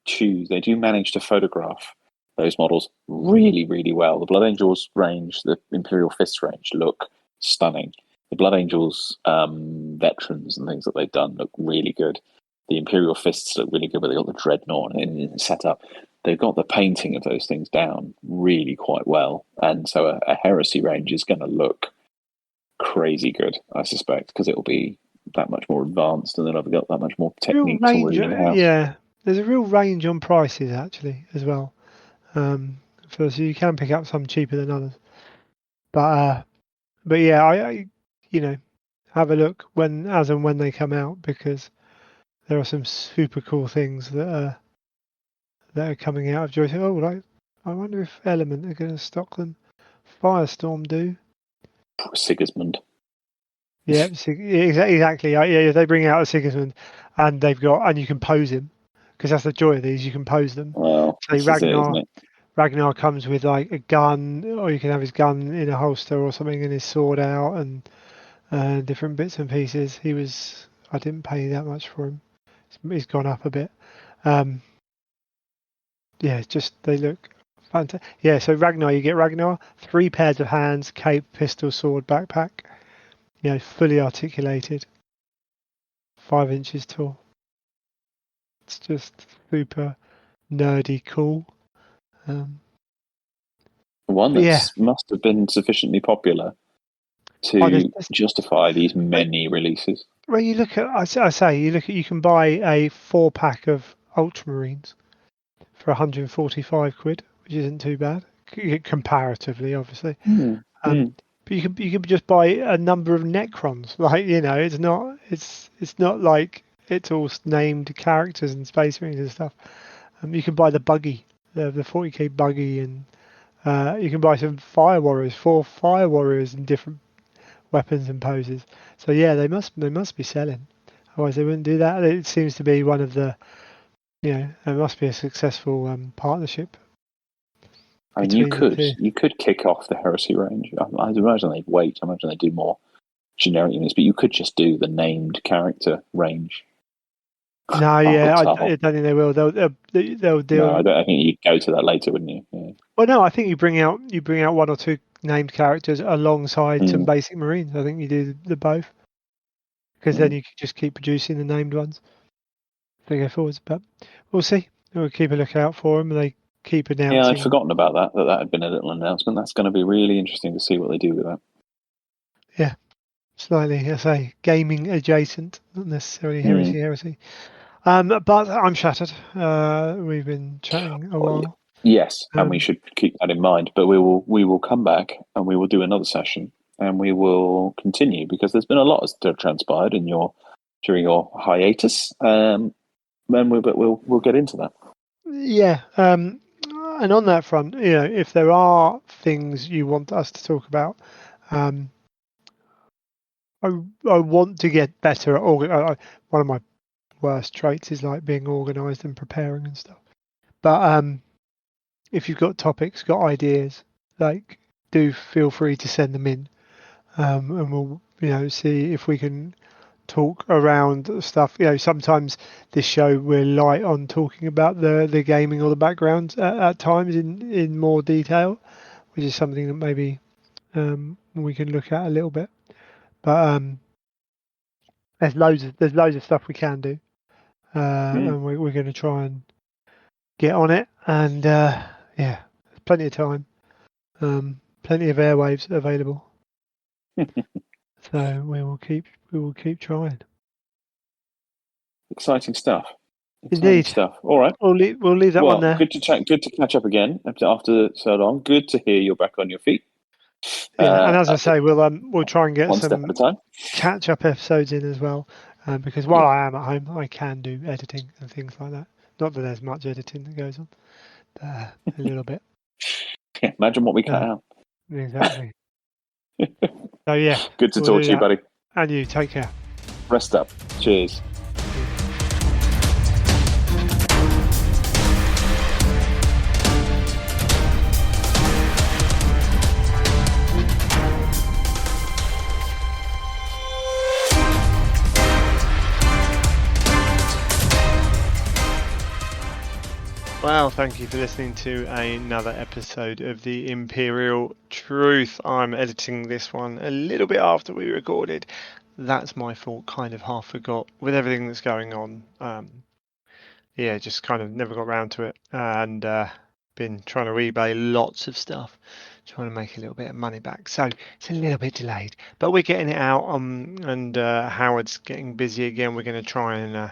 manage to photograph those models really, really well. The Blood Angels range, the Imperial Fists range, look stunning. The Blood Angels veterans and things that they've done look really good. The Imperial Fists look really good, but they've got the Dreadnought in setup. They've got the painting of those things down really quite well. And so a Heresy range is going to look crazy good, I suspect, because it will be that much more advanced and then I've got that much more techniques already in-house. Yeah, there's a real range on prices actually as well. So you can pick up some cheaper than others. But yeah, I have a look as and when they come out, because there are some super cool things that are coming out of Joyce. I wonder if Element are going to stock them. Firestorm do. Sigismund. Yeah, exactly. Yeah, they bring out a Sigismund, and you can pose him, because that's the joy of these. You can pose them. Well, Ragnar comes with like a gun, or you can have his gun in a holster or something, and his sword out, and different bits and pieces. I didn't pay that much for him. He's gone up a bit. They look fantastic. Yeah, so Ragnar, you get Ragnar, 3 pairs of hands, cape, pistol, sword, backpack. Fully articulated, 5 inches tall. It's just super nerdy cool. One that must have been sufficiently popular to justify these many releases. Well, you look at, you can buy a 4-pack of Ultramarines for 145 quid, which isn't too bad comparatively, obviously. But you can just buy a number of Necrons. Like, it's not like it's all named characters and Space Marines and stuff. You can buy the buggy, the 40k buggy, and you can buy some Fire Warriors, 4 Fire Warriors in different weapons and poses. So yeah, they must be selling. Otherwise they wouldn't do that. It seems to be one of the, it must be a successful partnership. I mean, you could kick off the Heresy range. I'd imagine they'd wait. I imagine they'd do more generic units, but you could just do the named character range. No, yeah, I don't think they will. They'll deal. No, I think you'd go to that later, wouldn't you? Yeah. Well, no, I think you bring out 1 or 2 named characters alongside some basic Marines. I think you do the both, because then you can just keep producing the named ones if they go forwards. But we'll see. We'll keep a lookout for them. They keep announcing. Yeah, I'd forgotten about that had been a little announcement. That's going to be really interesting to see what they do with that. Yeah, slightly, I say, gaming adjacent, not necessarily heresy. But I'm shattered. We've been chatting a while. Yes, and we should keep that in mind. But we will come back and we will do another session and we will continue, because there's been a lot that transpired during your hiatus. But we'll get into that. Yeah. And on that front, if there are things you want us to talk about, I want to get better at one of my worst traits is like being organised and preparing and stuff. But if you've got topics, got ideas, like, do feel free to send them in, and we'll see if we can talk around stuff. Sometimes this show we're light on talking about the gaming or the background at times in more detail, which is something that maybe we can look at a little bit. But there's loads of stuff we can do, and we're going to try and get on it. And there's plenty of time, plenty of airwaves available. So we will keep trying. Exciting stuff. Indeed. Stuff. All right. We'll leave that one there. Good to chat. Good to catch up again after so long. Good to hear you're back on your feet. Yeah, and as I say, we'll try and get one step at a time. Catch up episodes in as well, because while I am at home, I can do editing and things like that. Not that there's much editing that goes on, but a little bit. Yeah, imagine what we cut out. Exactly. So yeah. Good to talk to you, buddy. And you, take care. Rest up. Cheers. Well, thank you for listening to another episode of the Imperial Truth. I'm editing this one a little bit after we recorded. That's my fault, kind of half forgot with everything that's going on. Just kind of never got around to it, and been trying to eBay lots of stuff, trying to make a little bit of money back. So it's a little bit delayed, but we're getting it out, and Howard's getting busy again. We're going to try and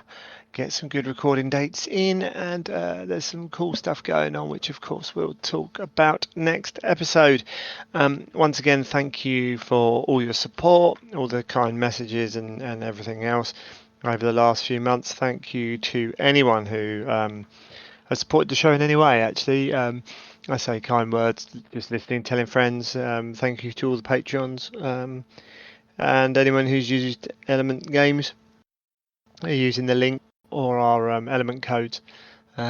get some good recording dates in, and there's some cool stuff going on, which of course we'll talk about next episode. Once again, thank you for all your support, all the kind messages and everything else over the last few months. Thank you to anyone who has supported the show in any way, actually. I say kind words, just listening, telling friends. Thank you to all the Patreons, and anyone who's used Element Games, using the link or our element codes,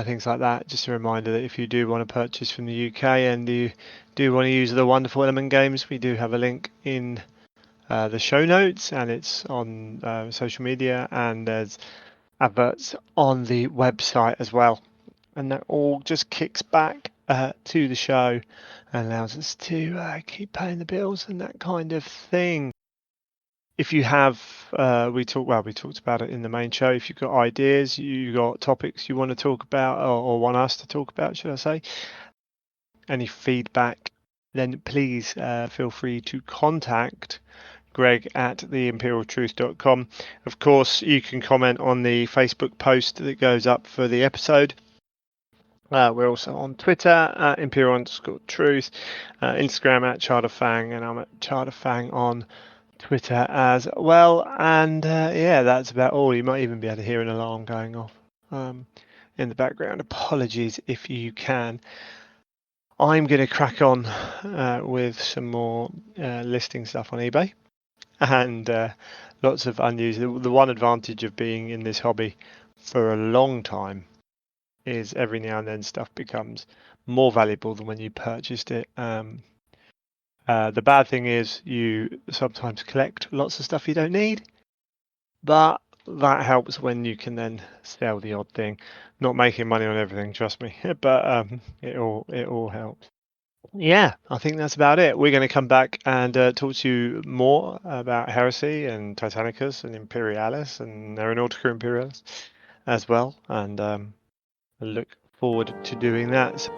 things like that. Just a reminder that if you do want to purchase from the UK and you do want to use the wonderful Element Games, we do have a link in the show notes, and it's on social media, and there's adverts on the website as well, and that all just kicks back to the show and allows us to keep paying the bills and that kind of thing. If you have, we talked about it in the main show. If you've got ideas, you got topics you want to talk about, or want us to talk about, should I say, any feedback, then please feel free to contact Greg at theimperialtruth.com. Of course, you can comment on the Facebook post that goes up for the episode, We're also on Twitter at Imperial_Truth, Instagram at Charterfang, and I'm at Charterfang on Twitter as well. And yeah, that's about all. You might even be able to hear an alarm going off in the background. Apologies if you can. I'm going to crack on with some more listing stuff on eBay, and lots of unused. The one advantage of being in this hobby for a long time is every now and then stuff becomes more valuable than when you purchased it. The bad thing is you sometimes collect lots of stuff you don't need, but that helps when you can then sell the odd thing. Not making money on everything, trust me, but it all helps. Yeah, I think that's about it. We're going to come back and talk to you more about Heresy and Titanicus and Imperialis and Aeronautica Imperialis as well. And I look forward to doing that.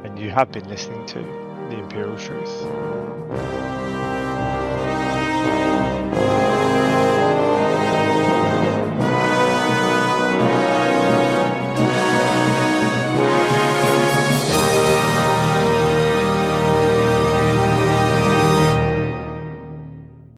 And you have been listening to The Imperial Truth.